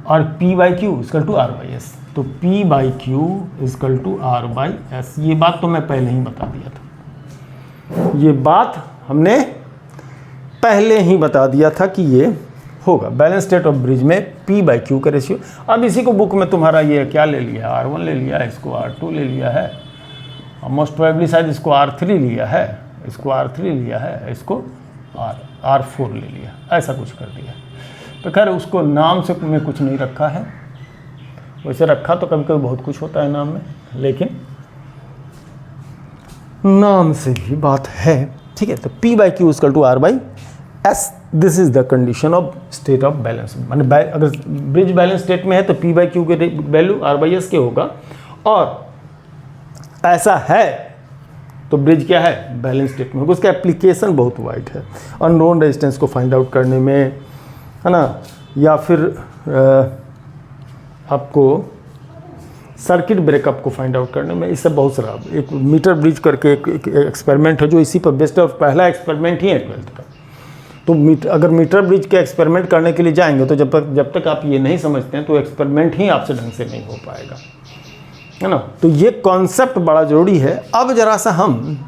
और P by Q equal to R by S, तो P by Q equal to R by S। ये बात तो मैं पहले ही बता दिया था, ये बात हमने पहले ही बता दिया था कि ये होगा बैलेंस स्टेट ऑफ ब्रिज में P बाई क्यू का रेशियो। अब इसी को बुक में तुम्हारा ये क्या ले लिया, R1 ले लिया है, इसको R2 ले लिया है, और मोस्ट प्रोबेबली शायद इसको R3 लिया है, इसको R3 लिया है, इसको R4 ले लिया, ऐसा कुछ कर दिया। तो खैर उसको नाम से मैं कुछ नहीं रखा है, वैसे रखा तो कभी कभी बहुत कुछ होता है नाम में, लेकिन नाम से भी बात है, ठीक है। तो P by Q equal to R by S, this is the condition of state of balance. माने अगर ब्रिज बैलेंस स्टेट में है तो P बाई क्यू के वैल्यू R बाई S के होगा, और ऐसा है तो ब्रिज क्या है, बैलेंस स्टेट में होगा। उसका एप्लीकेशन बहुत वाइड है, अननोन रेजिस्टेंस को फाइंड आउट करने में, है ना, या फिर आपको सर्किट ब्रेकअप को फाइंड आउट करने में, इससे बहुत सारा। एक मीटर ब्रिज करके एक एक्सपेरिमेंट है जो इसी पर बेस्ड है, पहला एक्सपेरिमेंट ही है 12th का। तो अगर मीटर ब्रिज के एक्सपेरिमेंट करने के लिए जाएंगे तो जब तक आप ये नहीं समझते हैं तो एक्सपेरिमेंट ही आपसे ढंग से नहीं हो पाएगा, है ना। तो ये कॉन्सेप्ट बड़ा ज़रूरी है। अब ज़रा सा हम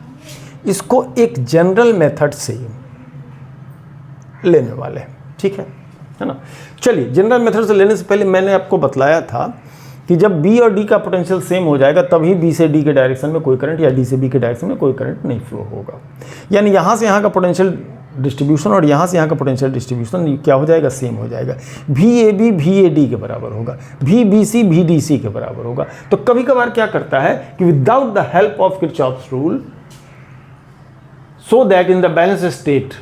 इसको एक जनरल मेथड से लेने वाले हैं, ठीक है ना। चलिए जनरल मेथड से लेने से पहले मैंने आपको बतलाया था कि जब B और D का पोटेंशियल सेम हो जाएगा तभी B से D के डायरेक्शन में कोई करंट या D से B के डायरेक्शन में कोई करंट नहीं फ्लो होगा। यानी यहाँ से यहाँ का पोटेंशियल डिस्ट्रीब्यूशन और यहाँ से यहाँ का पोटेंशियल डिस्ट्रीब्यूशन क्या हो जाएगा, सेम हो जाएगा। VAB VAD के बराबर होगा, VBC VDC के बराबर होगा। तो कभी कभार क्या करता है कि without the help of Kirchhoff's rule so that in the balanced state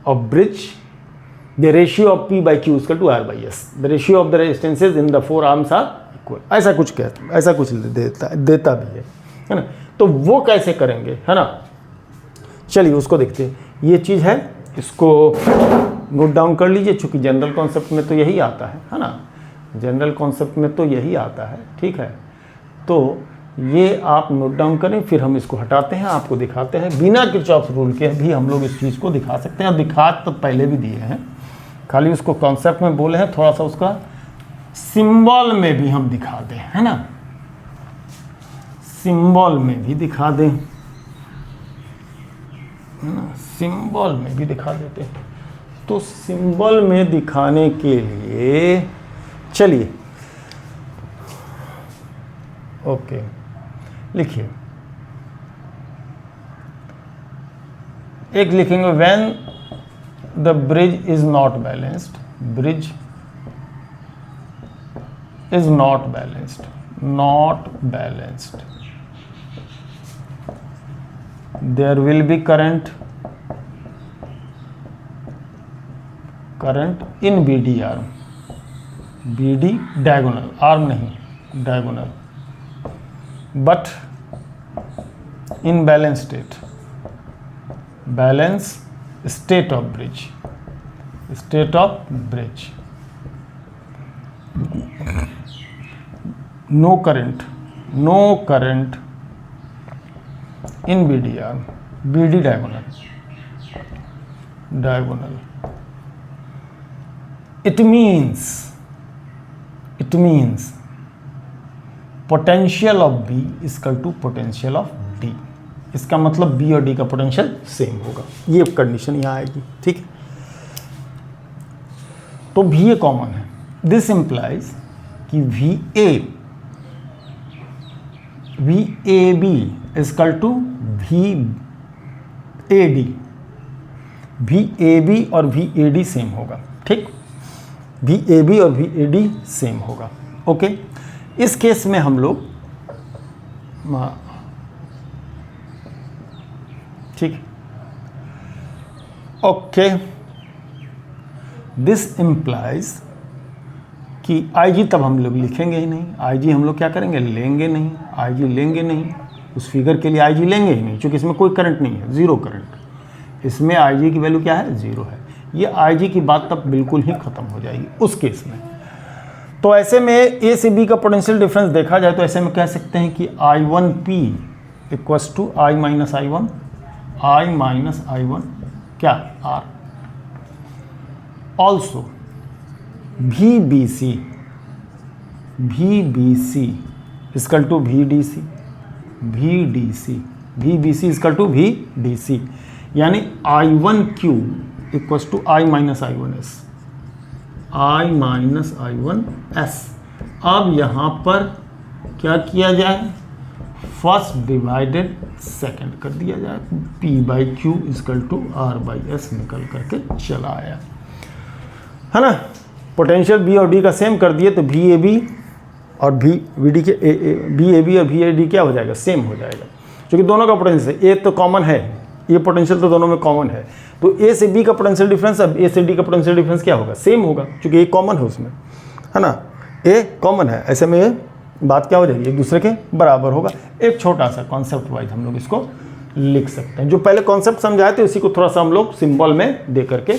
of bridge the ratio of P by Q is equal to R by S. The ratio of the resistances in the four arms are equal. ऐसा कुछ कहता, ऐसा कुछ देता भी है ना। तो वो कैसे करेंगे, है ना। चलिए उसको देखते हैं। ये चीज़ है, इसको नोट डाउन कर लीजिए, चूँकि जनरल कॉन्सेप्ट में तो यही आता है ना। जनरल कॉन्सेप्ट में तो यही आता है, ठीक है। तो ये आप नोट डाउन करें, फिर हम इसको हटाते हैं, आपको दिखाते हैं। बिना किरचॉफ रूल के भी हम लोग इस चीज़ को दिखा सकते हैं, और दिखा तो पहले भी दिए हैं, खाली उसको कॉन्सेप्ट में बोले हैं, थोड़ा सा उसका सिंबल में भी हम दिखा दें, है ना। सिंबल में भी दिखा दें, है ना, सिंबल में भी दिखा देते हैं। तो सिंबल में दिखाने के लिए चलिए, ओके, लिखिए। एक लिखेंगे when the bridge is not balanced, bridge is not balanced, not balanced, there will be current in BD arm, BD diagonal, arm नहीं diagonal, but in balance state of bridge, no current in BD arm, BD diagonal. It means potential of B is equal to potential of D। इसका मतलब B और D का potential same होगा, ये condition यहाँ आएगी, ठीक है। तो भी ये कॉमन है। दिस इंप्लाइज कि VAB is equal to VAB और VAD सेम होगा, ठीक। VAB और VAD सेम होगा, ओके। इस केस में हम लोग, ठीक, ओके, दिस इंप्लाइज कि IG तब हम लोग लिखेंगे ही नहीं, IG हम लोग क्या करेंगे, लेंगे नहीं, IG लेंगे नहीं, उस फिगर के लिए IG लेंगे ही नहीं, क्योंकि इसमें कोई करंट नहीं है, ज़ीरो करंट। इसमें IG की वैल्यू क्या है, ज़ीरो है। ये IG की बात तब बिल्कुल ही ख़त्म हो जाएगी उस केस में। तो ऐसे में A से B का पोटेंशियल डिफरेंस देखा जाए तो ऐसे में कह सकते हैं कि I1P equals to I minus I1 क्या R। Also VBC equal to VBC equal to VDC, यानी I1Q equals to I minus I1S। अब यहाँ पर क्या किया जाए, फर्स्ट डिवाइडेड सेकंड कर दिया जाए, P by Q equal to R by S निकल करके चला आया, है ना। पोटेंशियल B और D का सेम कर दिए तो VAB और VD के VAB और VAD क्या हो जाएगा, सेम हो जाएगा, क्योंकि दोनों का पोटेंशियल A तो कॉमन है, ये पोटेंशियल तो दोनों में कॉमन है। तो A से B का पोटेंशियल डिफरेंस, अब A से D का पोटेंशियल डिफरेंस क्या होगा, सेम होगा, क्योंकि A कॉमन है उसमें, है ना। A कॉमन है, ऐसे में बात क्या हो जाएगी, एक दूसरे के बराबर होगा। एक छोटा सा कॉन्सेप्ट वाइज हम लोग इसको लिख सकते हैं। जो पहले कॉन्सेप्ट समझाए थे उसी को थोड़ा सा हम लोग सिंबल में दे करके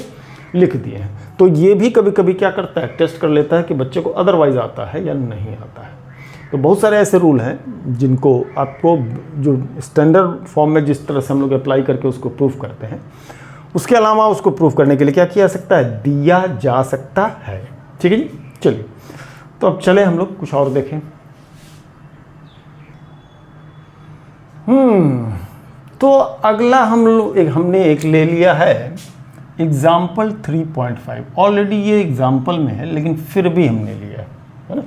लिख दिए हैं। तो ये भी कभी कभी क्या करता है, टेस्ट कर लेता है कि बच्चे को अदरवाइज आता है या नहीं आता है। तो बहुत सारे ऐसे रूल हैं जिनको आपको जो स्टैंडर्ड फॉर्म में जिस तरह से हम लोग अप्लाई करके उसको प्रूफ करते हैं, उसके अलावा उसको प्रूफ करने के लिए क्या किया सकता है, दिया जा सकता है। ठीक है जी, चलिए तो अब चले हम लोग कुछ और देखें। तो अगला हम लोग हमने एक ले लिया है एग्जाम्पल 3.5। ऑलरेडी ये एग्जाम्पल में है लेकिन फिर भी हमने लिया है ना,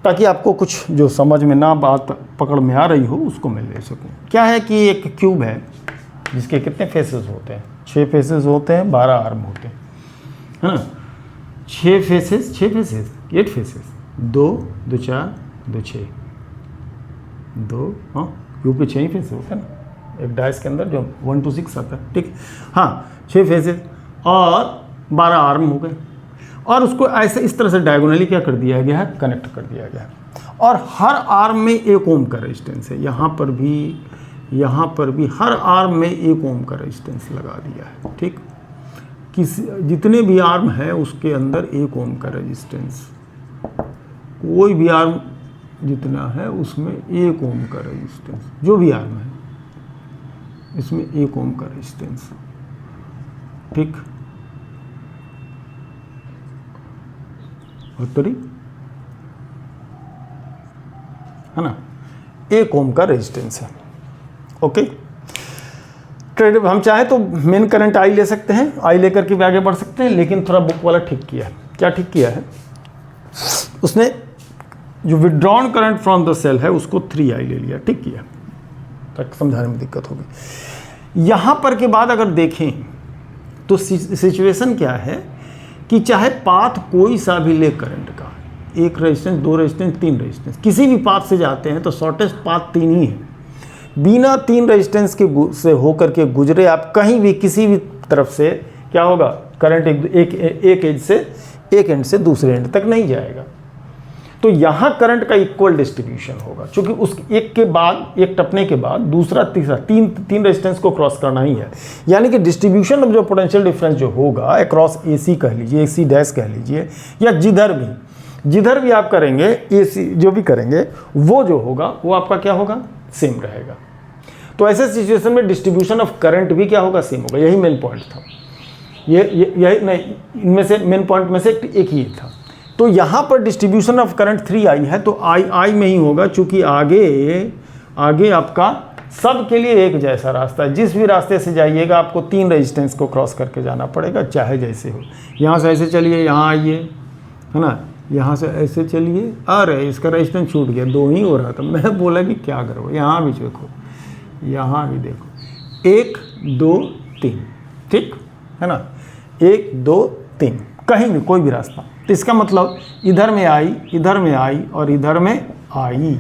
ताकि आपको कुछ जो समझ में ना बात पकड़ में आ रही हो उसको मैं ले सकूं। क्या है कि एक क्यूब है जिसके कितने फेसेस होते हैं, 6 फेसेस होते हैं, 12 आर्म होते हैं, है ना। 8 फेसेस, 2 2 4 2 6 2, हाँ क्यूब के 6 ही फेसेस होते हैं ना, एक डाइस के अंदर जो 1 to 6 आता है, ठीक। हाँ, 6 फेजेस और 12 आर्म हो गए, और उसको ऐसे इस तरह से डायगोनली क्या कर दिया गया है, कनेक्ट कर दिया गया है। और हर आर्म में 1 ओम का रेजिस्टेंस है, यहाँ पर भी हर आर्म में 1 ओम का रेजिस्टेंस लगा दिया है, ठीक। जितने भी आर्म है उसके अंदर 1 ओम का रेजिस्टेंस, कोई भी आर्म जितना है उसमें 1 ओम का रेजिस्टेंस, जो भी आर्म है इसमें 1 ओम का रेजिस्टेंस, ठीक। उत्तरी है ना, 1 ओम का रेजिस्टेंस है, ओके। हम चाहे तो मेन करंट आई ले सकते हैं, आई लेकर के भी आगे बढ़ सकते हैं, लेकिन थोड़ा बुक वाला ठीक किया है। क्या ठीक किया है उसने, जो withdrawn current from the cell है उसको 3I ले लिया, ठीक किया, तक समझाने में दिक्कत होगी। यहाँ पर के बाद अगर देखें तो सिचुएशन क्या है कि चाहे पाथ कोई सा भी ले करंट का, 1 रेजिस्टेंस, 2 रेजिस्टेंस, 3 रेजिस्टेंस, किसी भी पाथ से जाते हैं तो शॉर्टेस्ट पाथ 3 ही है। बिना 3 रेजिस्टेंस के से होकर के गुजरे आप कहीं भी किसी भी तरफ से क्या होगा, करंट एक एंड से दूसरे एंड तक नहीं जाएगा। तो यहाँ करंट का इक्वल डिस्ट्रीब्यूशन होगा, क्योंकि उस एक के बाद, एक टपने के बाद दूसरा, तीसरा, तीन रेजिस्टेंस को क्रॉस करना ही है। यानी कि डिस्ट्रीब्यूशन ऑफ जो पोटेंशियल डिफरेंस जो होगा अक्रॉस AC कह लीजिए, AC डैश कह लीजिए, या जिधर भी आप करेंगे AC जो भी करेंगे वो जो होगा वो आपका क्या होगा, सेम रहेगा। तो ऐसे सिचुएशन में डिस्ट्रीब्यूशन ऑफ करंट भी क्या होगा, सेम होगा। यही मेन पॉइंट था, यही नहीं, इनमें से मेन पॉइंट में से एक ही था। तो यहाँ पर डिस्ट्रीब्यूशन ऑफ करंट 3I है, तो I में ही होगा, चूंकि आगे आपका सब के लिए एक जैसा रास्ता है। जिस भी रास्ते से जाइएगा आपको 3 रेजिस्टेंस को क्रॉस करके जाना पड़ेगा, चाहे जैसे हो। यहाँ से ऐसे चलिए, यहाँ आइए, है ना, यहाँ से ऐसे चलिए, अरे इसका रेजिस्टेंस छूट गया, 2 ही हो रहा था। मैं बोला कि क्या करो, यहाँ भी देखो, यहाँ भी देखो, 1 2 3, ठीक है ना, 1 2 3, कहीं भी कोई भी रास्ता। तो इसका मतलब इधर में आई, इधर में आई और इधर में आई,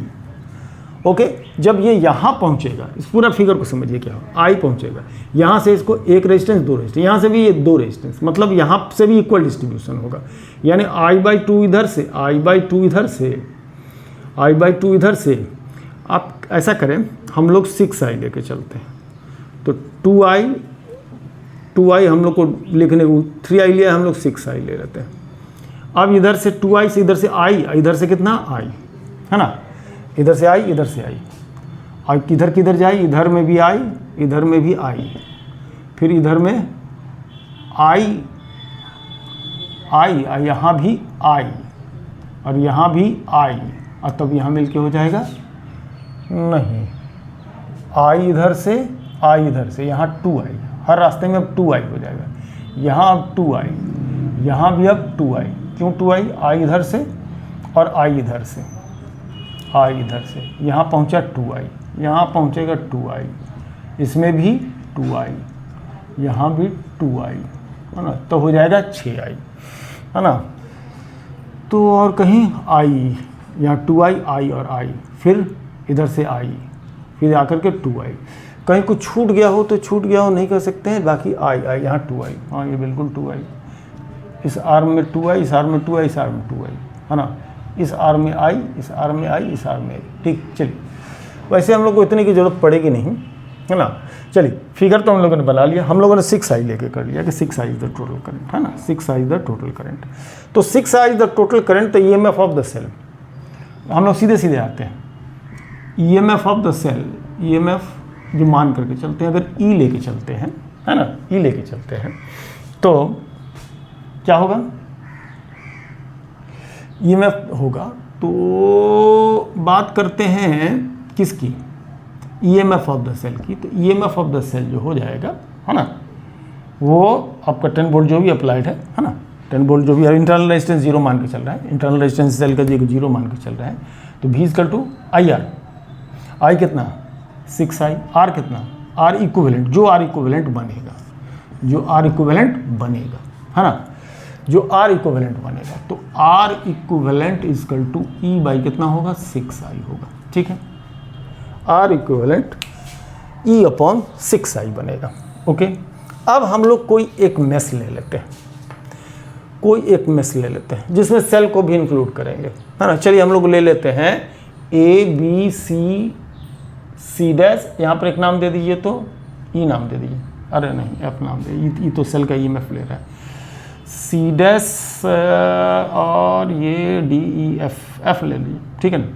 ओके। जब ये यहाँ पहुँचेगा, इस पूरा फिगर को समझिए क्या हो, आई पहुँचेगा, यहाँ से इसको 1 रेजिस्टेंस, 2 रेजिस्टेंस, यहाँ से भी ये 2 रेजिस्टेंस, मतलब यहाँ से भी इक्वल डिस्ट्रीब्यूशन होगा। यानी I/2 इधर से, I/2 इधर से, I/2 इधर से। आप ऐसा करें, हम लोग 6I लेके चलते हैं, तो 2I हम लोग को लिखने को 3I लिया, हम लोग 6I ले लेते हैं। अब इधर से 2I से, इधर से I, इधर से कितना I, है ना, इधर से I, इधर से I, और किधर किधर जाए, इधर में भी I, इधर में भी I, फिर इधर में I, यहाँ भी I, और यहाँ भी I, और तब यहाँ मिलके हो जाएगा नहीं, I इधर से, I इधर से, यहाँ 2I, हर रास्ते में अब 2I हो जाएगा। यहाँ अब 2I, यहाँ भी अब 2I, क्यों 2I, I इधर से और I इधर से, I इधर से, यहाँ पहुँचा 2I, यहाँ पहुँचेगा 2I, इसमें भी 2I, यहाँ भी 2I, है ना, तो हो जाएगा 6I, है ना। तो और कहीं I, यहाँ 2I, I और I, फिर इधर से I, फिर आकर के 2I। कहीं कुछ छूट गया हो तो छूट गया हो, नहीं कर सकते हैं, बाकी I, यहाँ 2I, हाँ ये बिल्कुल 2I, इस आर्म में 2I, इस आर्म में 2I, इस आर्म में 2I, है ना, इस आर्म में I, इस आर्म में I, इस आर्म में I, ठीक। चलिए, वैसे हम लोग को इतने की ज़रूरत पड़ेगी नहीं, है ना। चलिए, फिगर तो हम लोगों ने बना लिया, हम लोगों ने 6I लेके कर लिया कि 6I is the total current, है ना, 6I is the total current. तो 6I is the total current, तो EMF ऑफ द सेल, हम लोग सीधे सीधे आते हैं। EMF of the cell, EMF जो मान करके चलते हैं, अगर E लेके चलते हैं, है ना, E लेके चलते हैं, तो क्या होगा, EMF होगा। तो बात करते हैं किसकी, EMF ऑफ द सेल की। तो EMF ऑफ द सेल जो हो जाएगा, है ना, वो आपका 10 वोल्ट जो भी अप्लाइड है ना, 10 वोल्ट जो भी है, इंटरनल रेजिस्टेंस 0 मान के चल रहा है, इंटरनल रेजिस्टेंस सेल का 0 मान के चल रहा है, तो V = IR, I कितना 6I, R कितना, R इक्विवेलेंट, जो R इक्विवेलेंट बनेगा, जो R इक्विवेलेंट बनेगा, है ना, जो R इक्विवेलेंट बनेगा, तो R इक्विवेलेंट E/, कितना होगा, 6I होगा, ठीक है। R इक्विवेलेंट E/6I बनेगा। ओके, अब हम लोग कोई एक मेश ले लेते हैं, जिसमें सेल को भी इंक्लूड करेंगे, है ना। चलिए हम लोग ले लेते हैं ABC डैश, यहाँ पर एक नाम दे दीजिए, तो E नाम दे दीजिए, अरे नहीं F नाम दे, E तो सेल का EMF ले रहा है, C डैश और ये DEF ले लीजिए, ठीक है ना।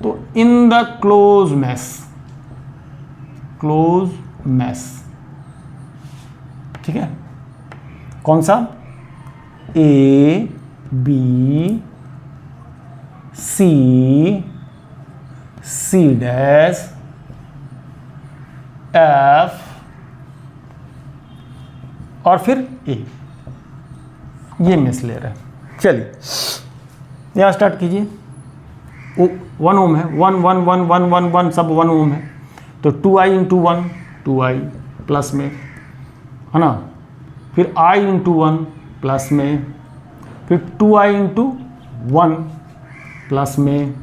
तो इन द क्लोज मैस, ठीक है, कौन सा C डैश F और फिर A, ये मिस ले रहे हैं। चलिए यहाँ स्टार्ट कीजिए। 1 ओम है, 1 1 1 1 1 1 सब 1 ओम है, तो 2I इंटू 1 2I प्लस में, है ना, फिर I इंटू 1 प्लस में, फिर 2I इंटू 1 प्लस में,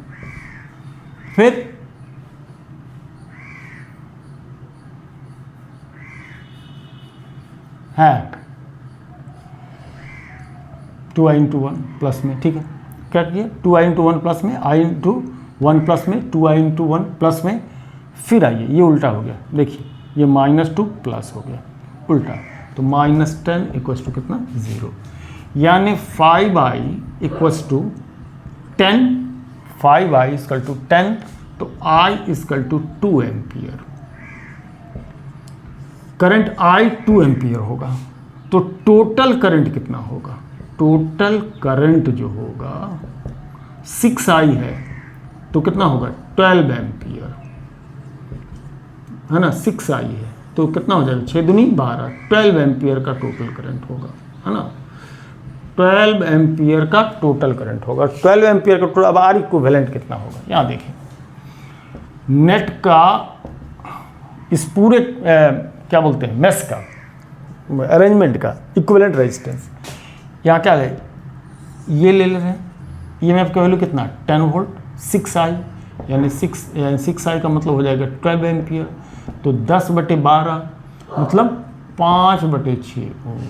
फिर है 2I इंटू 1 प्लस में, ठीक है, क्या किए 2I इंटू 1 प्लस में, I इंटू 1 प्लस में, 2I इंटू 1 प्लस में, फिर आइए ये उल्टा हो गया, देखिए ये -2 प्लस हो गया उल्टा, तो -10 इक्वल्स टू कितना 0, यानी 5I equals to 10, 5I equal to 10, तो I equal to 2 ampere, current I 2 ampere होगा। तो टोटल करंट कितना होगा, टोटल करंट जो होगा 6I है, तो कितना होगा 12 एम्पियर, है ना, 6I है तो कितना हो जाएगा 6 दूनी 12, 12 एम्पियर का टोटल करंट होगा, है ना, 12 एम्पियर का टोटल करंट होगा। 12 एम्पियर का टोटल, अब R इक्विवेलेंट कितना होगा, यहाँ देखिए नेट का इस पूरे क्या बोलते हैं मेश का अरेंजमेंट का इक्विवेलेंट रेजिस्टेंस, यहाँ क्या है ये ले रहे हैं, EMF का वैल्यू कितना 10 वोल्ट, 6I यानी 6I का मतलब हो जाएगा 12 एम्पियर, तो 10/12 मतलब 5/6 ओम,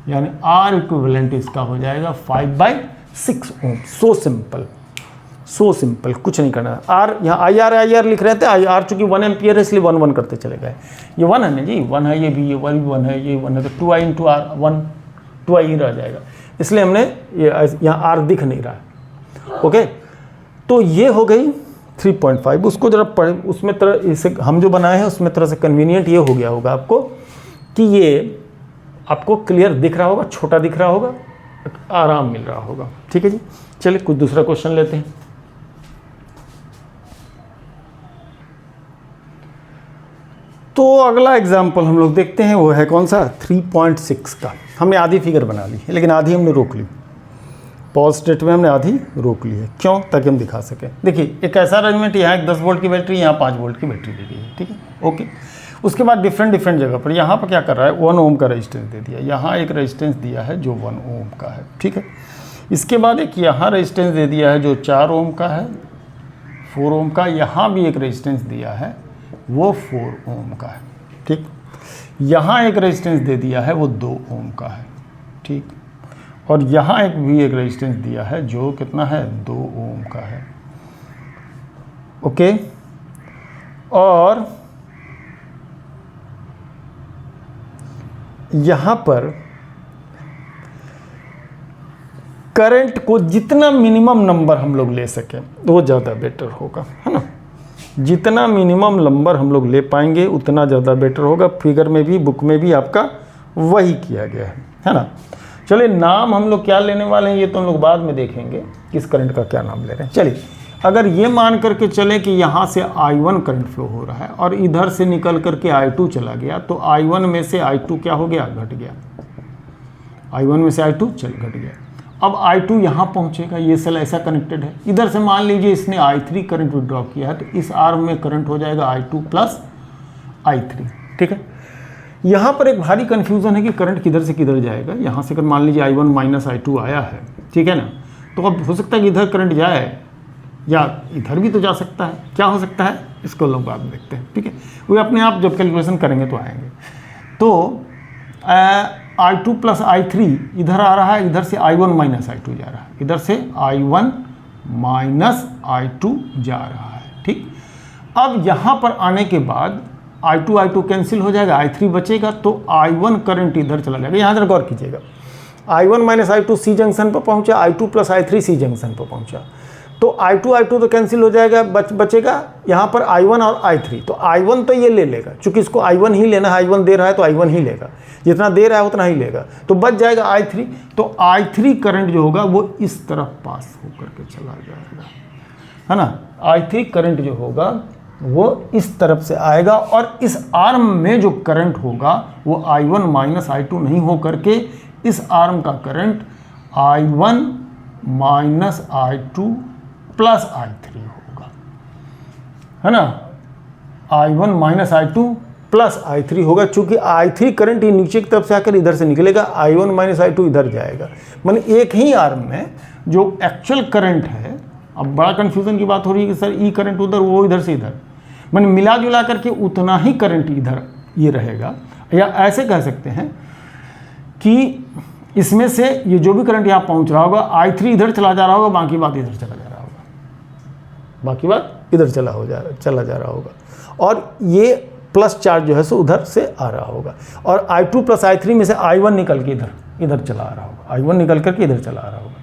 यानी R इक्विवेलेंट इसका हो जाएगा 5/6 ओम। सो सिंपल, कुछ नहीं करना। R यहाँ IR लिख रहे थे, IR चूंकि 1 एम्पियर है इसलिए 1 1 करते चले गए, ये 1 है ना जी, 1 है, ये भी ये 1 है, ये 1 है, तो 2I इंटू R 1 2I ही रह जाएगा, इसलिए हमने यहाँ R दिख नहीं रहा है। ओके, तो ये हो गई 3.5, उसको जरा पढ़, उसमें तरह इसे हम जो बनाए हैं उसमें तरह से कन्वीनियंट ये हो गया होगा आपको कि ये आपको क्लियर दिख रहा होगा, छोटा दिख रहा होगा, आराम मिल रहा होगा। ठीक है जी, चलिए कुछ दूसरा क्वेश्चन लेते हैं। तो अगला एग्जाम्पल हम लोग देखते हैं, वो है कौन सा 3.6 का। हमने आधी फिगर बना ली है, लेकिन आधी हमने रोक ली, पॉज स्टेट में हमने आधी रोक ली है, क्यों, ताकि हम दिखा सकें। देखिए एक ऐसा अरेंजमेंट, यहाँ एक 10 वोल्ट की बैटरी, यहाँ 5 वोल्ट की बैटरी दी गई है, ठीक है, ओके। उसके बाद डिफरेंट जगह पर यहाँ पर क्या कर रहा है, 1 ओम का रेजिस्टेंस दे दिया, यहाँ एक रेजिस्टेंस दिया है जो 1 ओम का है, ठीक है। इसके बाद एक यहाँ रेजिस्टेंस दे दिया है जो 4 ओम का है, 4 ओम का, यहाँ भी एक रेजिस्टेंस दिया है वो 4 ओम का है, ठीक। यहाँ एक रेजिस्टेंस दे दिया है वो 2 ओम का है, ठीक। और यहाँ एक भी एक रेजिस्टेंस दिया है जो कितना है 2 ओम का है, ओके। और यहाँ पर करंट को जितना मिनिमम नंबर हम लोग ले सकें वो ज़्यादा बेटर होगा, है ना। जितना मिनिमम नंबर हम लोग ले पाएंगे उतना ज़्यादा बेटर होगा। फिगर में भी, बुक में भी आपका वही किया गया है ना। चलिए नाम हम लोग क्या लेने वाले हैं ये तो हम लोग बाद में देखेंगे, किस करंट का क्या नाम ले रहे हैं। चलिए अगर ये मान करके चले कि यहाँ से I1 करंट फ्लो हो रहा है और इधर से निकल करके I2 चला गया, तो I1 में से I2 क्या हो गया, घट गया, I1 में से I2 घट गया। अब I2 यहाँ पहुँचेगा, ये सेल ऐसा कनेक्टेड है, इधर से मान लीजिए इसने I3 करंट विड्रॉ किया है, तो इस आर्म में करंट हो जाएगा I2 प्लस I3, ठीक है। यहाँ पर एक भारी कन्फ्यूज़न है कि करंट किधर से किधर जाएगा। यहाँ से अगर मान लीजिए I1 माइनस I2 आया है, ठीक है ना, तो अब हो सकता है कि इधर करंट जाए, या इधर भी तो जा सकता है, क्या हो सकता है इसको लोग बाद में देखते हैं, ठीक है। वो अपने आप जब कैलकुलेशन करेंगे तो आएंगे। तो I2 प्लस I3 इधर आ रहा है, इधर से I1 माइनस I2 जा रहा है, इधर से I1 माइनस I2 जा रहा है, ठीक। अब यहाँ पर आने के बाद I2 कैंसिल हो जाएगा, I3 बचेगा, तो I1 करंट इधर चला जाएगा। यहाँ जरा गौर कीजिएगा, I1 माइनस I2 सी जंक्शन पर पहुँचा, I2 प्लस I3 सी जंक्शन पर पहुँचा, तो I2 तो कैंसिल हो जाएगा, बचेगा यहाँ पर I1 और I3। तो I1 तो ये ले लेगा, चूंकि इसको I1 ही लेना है, I1 दे रहा है तो I1 ही लेगा, जितना दे रहा है उतना ही लेगा, तो बच जाएगा I3। तो I3 करंट जो होगा वो इस तरफ पास होकर के चला जाएगा, है ना। I3 करंट जो होगा वो इस तरफ से आएगा, और इस आर्म में जो करंट होगा वो I1 माइनस I2 नहीं हो करके इस आर्म का current I1 minus I2 plus I3 होगा, है ना। I1 minus I2 plus I3 होगा, चूंकि I3 करंट ये नीचे की तरफ से आकर इधर से निकलेगा, I1 माइनस I2 इधर जाएगा, माने एक ही आर्म में जो एक्चुअल करंट है। अब बड़ा कन्फ्यूजन की बात हो रही है कि सर ई करंट उधर, वो इधर से इधर, माने मिला जुला करके उतना ही करंट इधर ये रहेगा। या ऐसे कह सकते हैं कि इसमें से ये जो भी करंट यहाँ पहुँच रहा होगा, I3 इधर चला जा रहा होगा, बाकी बात इधर चला जा रहा होगा, बाकी बात इधर चला जा रहा होगा, और ये प्लस चार्ज जो है सो उधर से आ रहा होगा, और I2 प्लस I3 में से I1 निकल के इधर चला आ रहा होगा, I1 निकल करके इधर चला आ रहा होगा,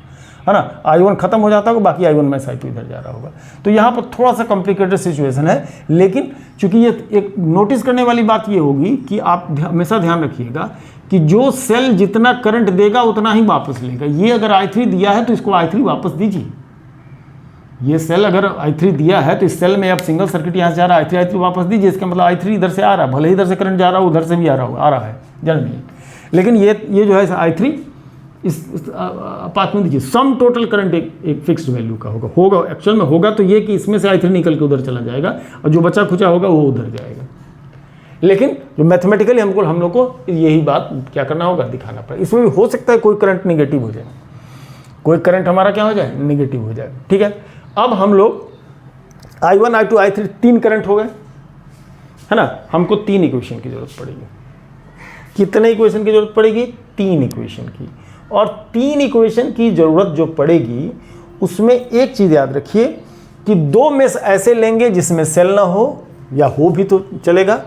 है ना। I1 खत्म हो जाता होगा, बाकी I1 में से I2 इधर जा रहा होगा। तो यहाँ पर थोड़ा सा कॉम्प्लिकेटेड सिचुएशन है, लेकिन चूंकि ये एक नोटिस करने वाली बात ये होगी कि आप हमेशा ध्यान रखिएगा कि जो सेल जितना करंट देगा उतना ही वापस लेगा। ये अगर I3 दिया है तो इसको I3 वापस दीजिए। ये सेल अगर I3 दिया है तो इस सेल में अब सिंगल सर्किट यहाँ से जा रहा है, I3 वापस दीजिए। इसका मतलब I3 इधर से आ रहा है, भले ही इधर से करंट जा रहा हो, उधर से भी आ रहा है जनरली, लेकिन ये जो है I3 इस पाथ में दीजिए। सम टोटल करंट एक फिक्स्ड वैल्यू का होगा एक्चुअल में होगा तो ये कि इसमें से I3 निकल के उधर चला जाएगा, और जो बचा खुचा होगा वो उधर जाएगा। लेकिन जो मैथमेटिकली हम लोग को यही बात क्या करना होगा, दिखाना पड़ेगा। इसमें भी हो सकता है कोई करंट निगेटिव हो जाए, कोई करंट हमारा क्या हो जाए, निगेटिव हो जाए, ठीक है। अब हम लोग I1 I2 I3 तीन करंट हो गए, है ना। हमको तीन इक्वेशन की जरूरत पड़ेगी। कितने इक्वेशन की जरूरत पड़ेगी, तीन इक्वेशन की। और तीन इक्वेशन की जरूरत जो पड़ेगी उसमें एक चीज़ याद रखिए कि दो मेष ऐसे लेंगे जिसमें सेल ना हो, या हो भी तो चलेगा,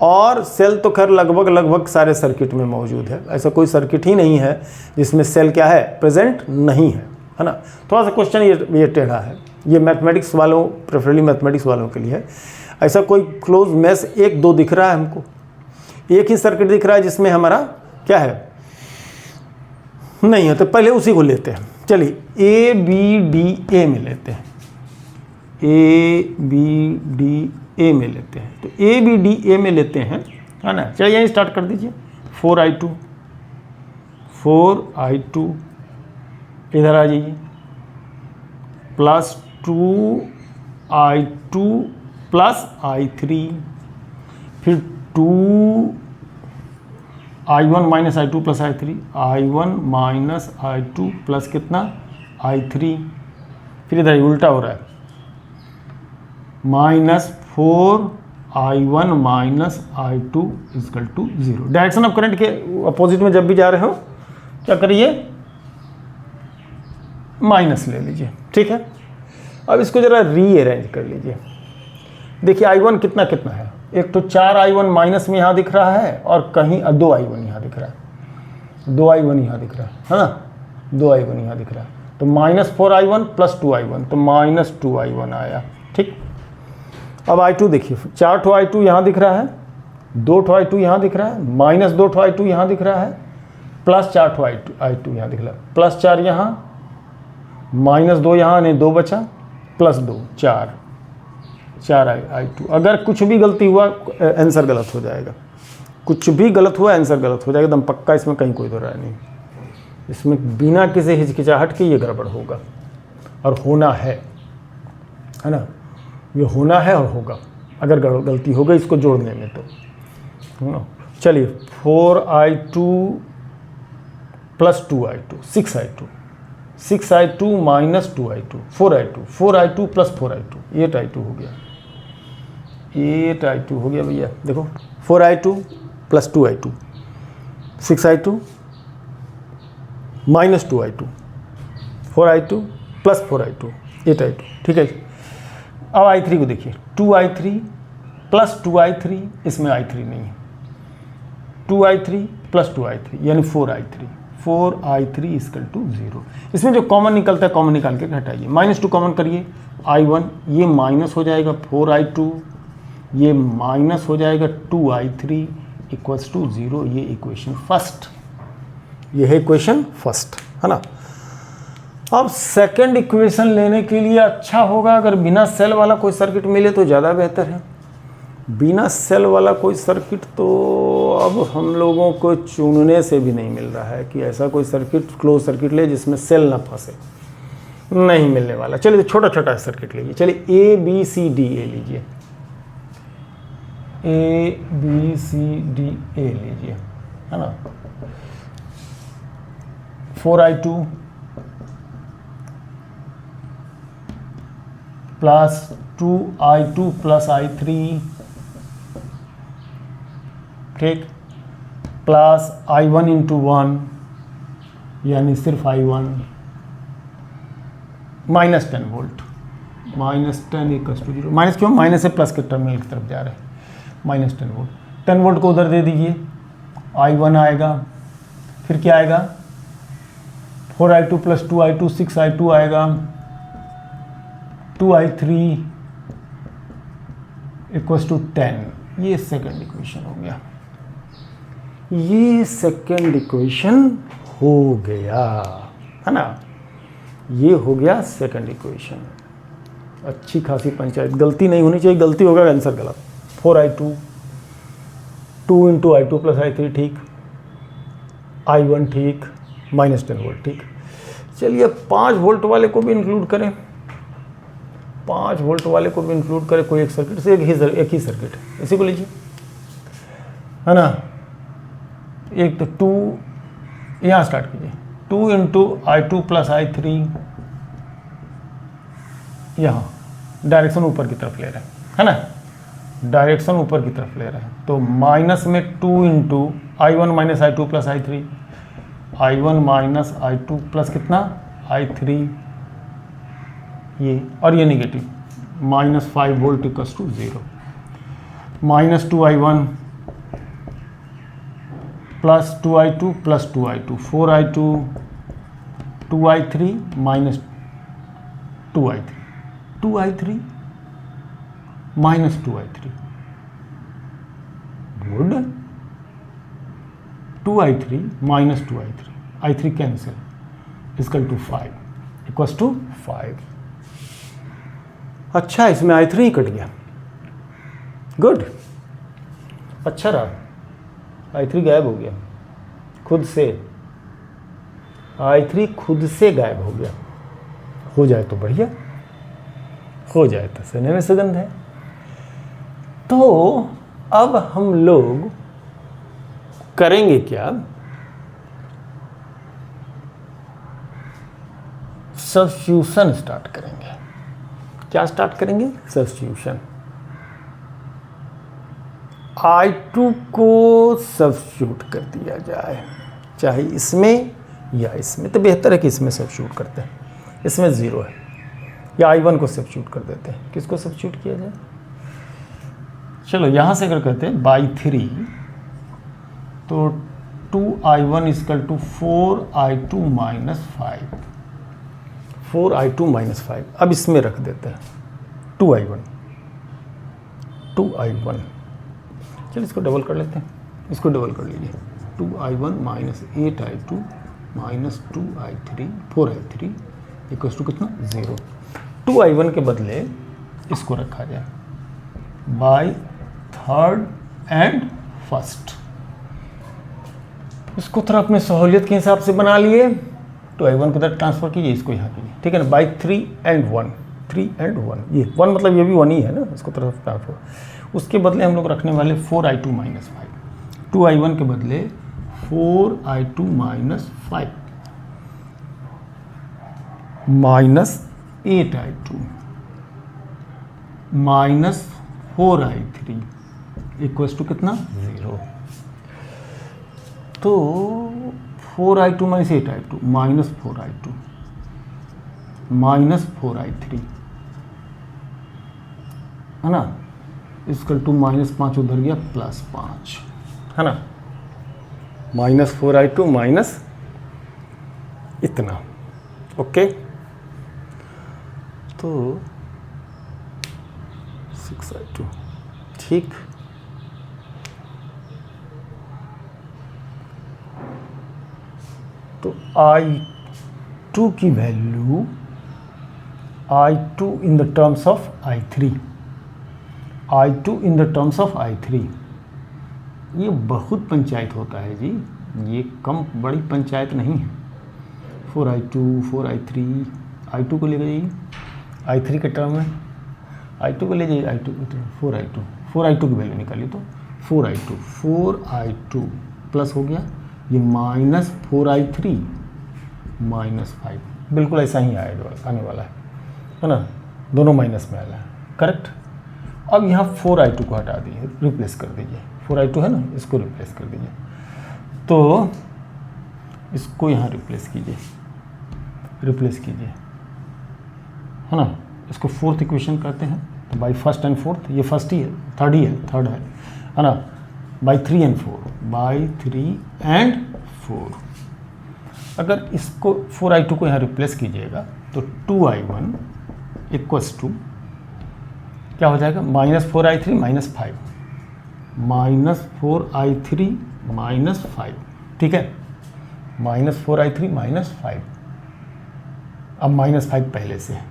और सेल तो खैर लगभग सारे सर्किट में मौजूद है। ऐसा कोई सर्किट ही नहीं है जिसमें सेल क्या है, प्रेजेंट नहीं है ना। थोड़ा सा क्वेश्चन ये टेढ़ा है, ये मैथमेटिक्स वालों, प्रेफरेबली मैथमेटिक्स वालों के लिए है। ऐसा कोई क्लोज मेष एक दो दिख रहा है हमको, एक ही सर्किट दिख रहा है जिसमें हमारा क्या है, नहीं है, तो पहले उसी को लेते हैं। चलिए A B D A में लेते हैं, A B D A में लेते हैं। तो A B D A में लेते हैं, है ना। चलिए यहीं स्टार्ट कर दीजिए। 4I2 इधर आ जाइए, प्लस 2I2 प्लस I3, फिर 2I1 minus I2 plus I3, I1 minus I2 plus कितना I3, फिर इधर उल्टा हो रहा है, minus 4I1 minus I2 equal to 0। Direction of current के अपोजिट में जब भी जा रहे हो क्या करिए, माइनस ले लीजिए, ठीक है। अब इसको जरा रीअरेंज कर लीजिए। देखिए I1 कितना है, एक तो 4I1 माइनस में यहाँ दिख रहा है, और कहीं 2I1 यहाँ दिख रहा है, 2I1 यहाँ दिख रहा है ना, 2I1 यहाँ दिख रहा है। तो माइनस 4I1 प्लस 2I1, तो माइनस 2I1 आया, ठीक। अब I2 देखिए, 4 ठो I2 यहाँ दिख रहा है, 2 ठो I2 यहाँ दिख रहा है, माइनस 2 ठो I2 यहाँ दिख रहा है, प्लस 4 ठो I2 यहाँ दिख रहा है, प्लस 4 यहाँ, माइनस 2 यहाँ, नहीं 2 बचा, प्लस 2 4 I2। अगर कुछ भी गलती हुआ आंसर गलत हो जाएगा, कुछ भी गलत हुआ आंसर गलत हो जाएगा, एकदम पक्का, इसमें कहीं कोई दो राय नहीं। इसमें बिना किसी हिचकिचाहट के ये गड़बड़ होगा और होना है ना, ये होना है और होगा अगर गलती हो गई इसको जोड़ने में तो। चलिए 4I2 plus 2I2 6I2 6i2 minus 2i2, 4i2 plus 4i2, 8i2 हो गया, 8i2 हो गया भैया। देखो 4i2 plus 2i2, 6i2 minus 2i2, 4i2 plus 4i2, 8i2, ठीक है। अब i3 को देखिए, 2i3 प्लस 2i3, इसमें i3 नहीं है, 2i3 प्लस 2i3 यानी 4i3, 4i3 इक्वल टू 0। इसमें जो कॉमन निकलता है कॉमन निकाल के घटाइए, -2 कॉमन करिए, i1 ये माइनस हो जाएगा 4i2, ये माइनस हो जाएगा 2i3 इक्वल्स टू 0। ये इक्वेशन फर्स्ट, ये है इक्वेशन फर्स्ट, है ना। अब सेकंड इक्वेशन लेने के लिए अच्छा होगा अगर बिना सेल वाला कोई सर्किट मिले तो ज़्यादा बेहतर है। बिना सेल वाला कोई सर्किट तो अब हम लोगों को चुनने से भी नहीं मिल रहा है कि ऐसा कोई सर्किट, क्लोज सर्किट ले जिसमें सेल ना फंसे, नहीं मिलने वाला। चलिए छोटा छोटा सर्किट लीजिए, चलिए A B C D A लीजिए, A B C D A लीजिए, है ना। 4i2 plus 2i2 plus i3, ठीक, प्लस i1 इंटू 1 यानी सिर्फ i1, minus 10 volt, -10 equals to 0। Minus क्यों? माइनस से प्लस के टर्मिनल की तरफ जा रहे हैं, -10 वोल्ट। 10 वोल्ट को उधर दे दीजिए, i1 आएगा, फिर क्या आएगा 4i2 प्लस 2i2, 6i2 आएगा, 2i3 इक्वल्स टू 10। ये सेकंड इक्वेशन हो गया, ये सेकंड इक्वेशन हो गया, है ना। ये हो गया सेकंड इक्वेशन। अच्छी खासी पंचायत, गलती नहीं होनी चाहिए, गलती होगा आंसर गलत। 4i2 2 into i2 plus i3 ठीक, i1 ठीक, -10 वोल्ट ठीक। चलिए 5 वोल्ट वाले को भी इंक्लूड करें, 5 वोल्ट वाले को भी इंक्लूड करें, कोई एक सर्किट से, एक ही सर्किट है, इसी को लीजिए, है ना। एक तो 2 यहाँ स्टार्ट कीजिए, 2 इंटू i2 प्लस i3, यहाँ डायरेक्शन ऊपर की तरफ ले रहे हैं, है ना, डायरेक्शन ऊपर की तरफ ले रहे हैं। तो माइनस में 2 into i1 minus i2 plus i3, i1 minus i2 plus कितना i3, ये और ये negative, -5 volt equals to 0, -2i1 plus 2i2 plus 2i2, 4i2 2i3 minus 2i3, 2i3 minus 2i3, good, 2i3 minus 2i3, i3 cancel, equal to 5 equals to 5। अच्छा, इसमें i3 ही cut गया, good, अच्छा रहा, i3 गायब हो गया खुद से, i3 खुद से गायब हो गया। हो जाए तो बढ़िया, हो जाए तो सहने में सुगंध है। तो अब हम लोग करेंगे क्या, सब्स्टिट्यूशन स्टार्ट करेंगे। क्या स्टार्ट करेंगे? सब्स्टिट्यूशन। i2 को सब्स्टिट्यूट कर दिया जाए, चाहे इसमें या इसमें, तो बेहतर है कि इसमें सब्स्टिट्यूट करते हैं, इसमें 0 है, या i1 को सब्स्टिट्यूट कर देते हैं। किसको सब्स्टिट्यूट किया जाए? चलो यहाँ से अगर कहते हैं बाई 3, तो 2i1 equal to 4i2 minus 5, 4i2 minus 5। अब इसमें रख देते हैं 2i1, चलिए इसको डबल कर लेते हैं, इसको डबल कर लीजिए, 2i1 minus 8i2 minus 2i3, 4i3 equals to कितना 0। 2i1 के बदले इसको रखा जाए बाय थर्ड एंड फर्स्ट, इसको थोड़ा अपने सहूलियत के हिसाब से बना लिए। 2i1 को इधर ट्रांसफर कीजिए, इसको यहाँ कीजिए, ठीक है ना, बाई 3 एंड 1, 3 एंड 1, ये 1 मतलब ये भी 1 ही है ना, इसको तरफ ट्रांसफर। उसके बदले हम लोग रखने वाले 4i2 माइनस 5, 2i1 के बदले 4i2 minus 5, -8i2 -4i3 equals to कितना 0। तो 4i2 - 8i2 -4i2 -4i3 है ना, इसकल टू -5 उधर गया +5 है ना, -4i2 माइनस इतना। ओके, तो 6i2 ठीक। तो i2 की value i2 in the terms of i3, i2 in the terms of i3, ये बहुत पंचायत होता है जी, ये कम बड़ी पंचायत नहीं है। 4i2 4i3, i2 को ले जाइए i3 के टर्म में, i2 को ले जाइए i2 के टर्म 4i2 की वैल्यू निकालिए तो 4i2 प्लस हो गया ये -4i3 -5, बिल्कुल ऐसा ही आने वाला है ना, दोनों माइनस में आया है, करेक्ट। अब यहाँ 4i2 को हटा दीजिए, रिप्लेस कर दीजिए, 4i2 है ना, इसको रिप्लेस कर दीजिए, तो इसको यहाँ रिप्लेस कीजिए है ना, इसको फोर्थ इक्वेशन कहते हैं। तो बाई फर्स्ट एंड फोर्थ, ये फर्स्ट ही है, थर्ड है ना, बाई 3 एंड 4, अगर इसको 4i2 को यहाँ रिप्लेस कीजिएगा तो 2i1 इक्वल्स टू क्या हो जाएगा, -4i3 -5, -4i3 -5, ठीक है, -4i3 -5, अब -5 पहले से है,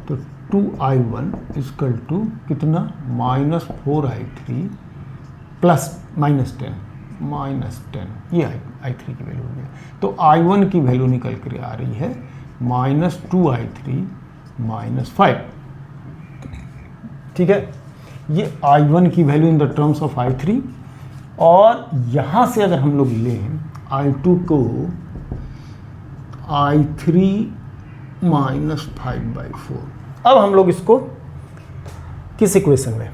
तो 2i1 इक्वल टू कितना, -4i3 प्लस -10, ये i3 की वैल्यू हो गई। तो i1 की वैल्यू निकल कर आ रही है -2i3 -5, ठीक है, ये i1 की value in the terms of i3। और यहाँ से अगर हम लोग लें i2 को i3 -5/4, अब हम लोग इसको किस इक्वेशन में,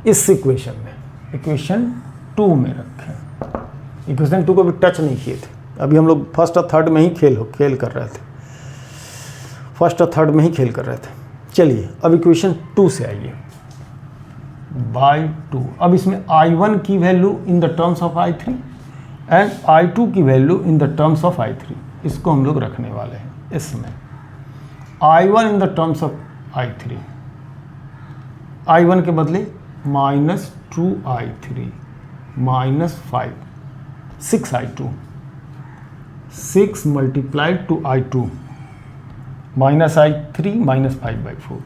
इस इक्वेशन में, इक्वेशन 2 में रखें। इक्वेशन 2 को भी टच नहीं किए थे, अभी हम लोग फर्स्ट और थर्ड में ही खेल कर रहे थे, चलिए अब इक्वेशन 2 से आइए, बाई 2। अब इसमें i1 की value in the terms of i3 and i2 की value in the terms of i3, इसको हम लोग रखने वाले हैं। इसमें i1 in the terms of i3, i1 के बदले -2i3 -5, 6i2, 6 multiplied to i2 -i3 -5/4,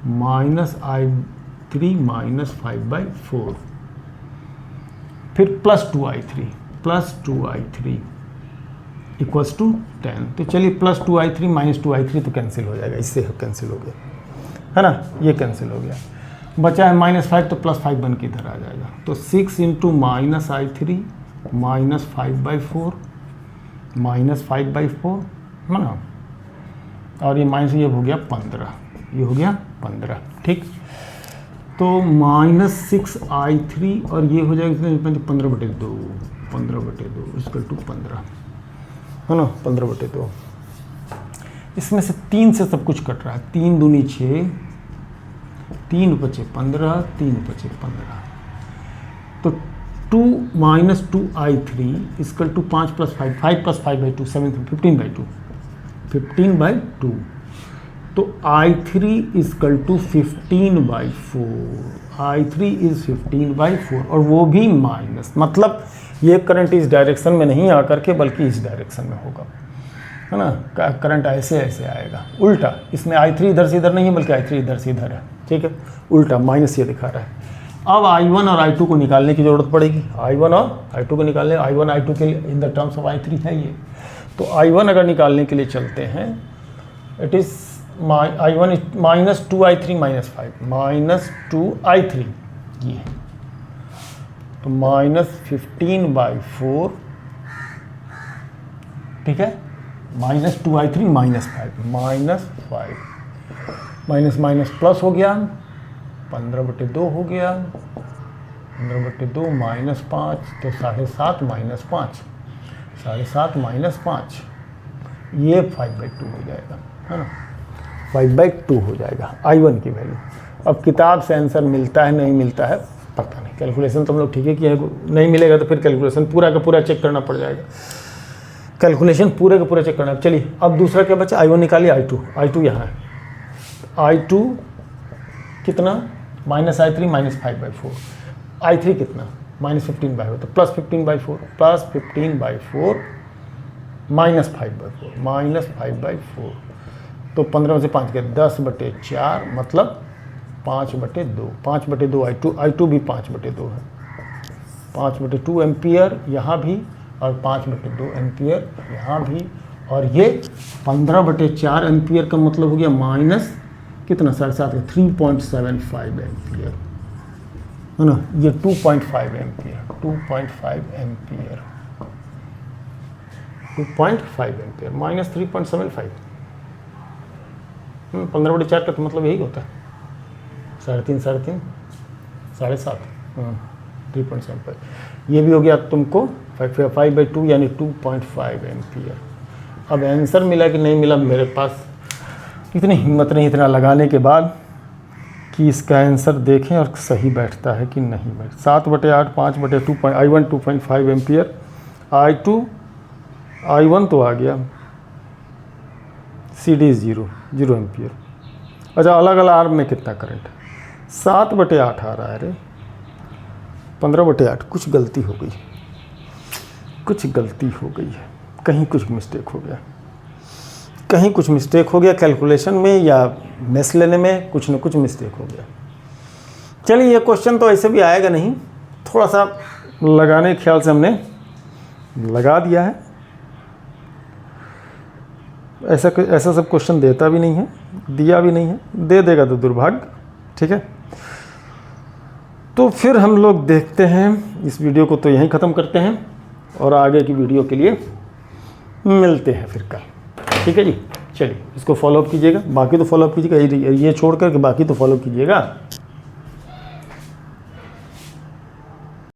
-i3 -5/4, फिर +2i3 इक्वल्स टू 10। तो चलिए +2i3 -2i3 तो कैंसिल हो जाएगा, इससे कैंसिल हो गया है ना, ये कैंसिल हो गया, बचा है -5, तो +5 बन के इधर आ जाएगा। तो 6 × -i3 -5/4 -5/4 है ना, और ये माइनस ये हो गया 15, ये हो गया 15, ठीक। तो -6i3 और ये हो जाएगा कितने, 15/2 इसकल टू 15 है ना, 15/2। इसमें से 3 से सब कुछ कट रहा है, 3 दूनी 6, 3 बचे 15, 3 बचे 15, तो 2 -2i3 इसकल टू 5 + 5, 5 + 5/2 7, 15/2, तो i3 equal to 15/4, i3 is 15/4, और वो भी माइनस, मतलब ये करंट इस डायरेक्शन में नहीं आकर के बल्कि इस डायरेक्शन में होगा, है ना, करंट ऐसे आएगा उल्टा, इसमें i3 इधर से इधर नहीं है बल्कि i3 इधर से इधर है, ठीक है, उल्टा माइनस ये दिखा रहा है। अब i1 और i2 को निकालने की ज़रूरत पड़ेगी, i1 और i2 को निकालने, i1 i2 के लिए in the terms of i3 है ये, तो i1 अगर निकालने के लिए चलते हैं, it is i1 -2i3 -5 -2i3 ये, तो -15/4, ठीक है, -2i3 -5 -5 माइनस माइनस प्लस हो गया, 15/2 हो गया, 15/2 -5 तो 7.5 -5, 7.5 -5 ये 5/2 हो जाएगा, है ना, 5/2 हो जाएगा I1 की वैल्यू। अब किताब से आंसर मिलता है नहीं मिलता है पता नहीं, कैलकुलेशन तो हम लोग ठीक है किया है, नहीं मिलेगा तो फिर कैलकुलेशन पूरा का पूरा चेक करना पड़ जाएगा, कैलकुलेशन पूरे का पूरा चेक करना। चलिए अब दूसरा क्या बचा, I1 निकालिए, I2 यहाँ है, I2 कितना -i3 -5/4, I3 कितना -15/4 तो +15/4 +15/4 -5/4 तो 15 में से 5 गया 10/4 मतलब 5/2 5/2 I2 भी 5/2 है, 5/2 एम्पियर यहाँ भी और 5/2 एम्पियर यहाँ भी, और ये 15/4 एम्पियर का मतलब हो गया माइनस कितना 7.5 3.75 एम्पियर, है ना, ये 2.5 एम्पियर 2.5 एम्पियर -3.75 15/4 का तो मतलब यही होता है 3.5 7.5 3.75, ये भी हो गया तुमको 5/2 यानी 2.5 एम्पियर। अब आंसर मिला कि नहीं मिला, मेरे पास इतनी हिम्मत नहीं इतना लगाने के बाद कि इसका आंसर देखें और सही बैठता है कि नहीं बैठ। 7/8 5/2 I1 2.5 एम्पियर, I1 तो आ गया, CD 0 एम्पियर। अच्छा अलग अलग आर्म में कितना करंट है, 7/8 आ रहा है, अरे 15/8 कुछ गलती हो गई है, कहीं कुछ मिस्टेक हो गया कैलकुलेशन में या मेस लेने में, कुछ न कुछ मिस्टेक हो गया। चलिए ये क्वेश्चन तो ऐसे भी आएगा नहीं, थोड़ा सा लगाने के ख्याल से हमने लगा दिया है, ऐसा सब क्वेश्चन देता भी नहीं है, दिया भी नहीं है, दे देगा तो दुर्भाग्य, ठीक है। तो फिर हम लोग देखते हैं इस वीडियो को, तो यहीं ख़त्म करते हैं और आगे की वीडियो के लिए मिलते हैं फिर कल, ठीक है जी। चलिए इसको फॉलोअप कीजिएगा, बाकी तो फॉलोअप कीजिएगा, ये छोड़ कर के बाकी तो फॉलो कीजिएगा।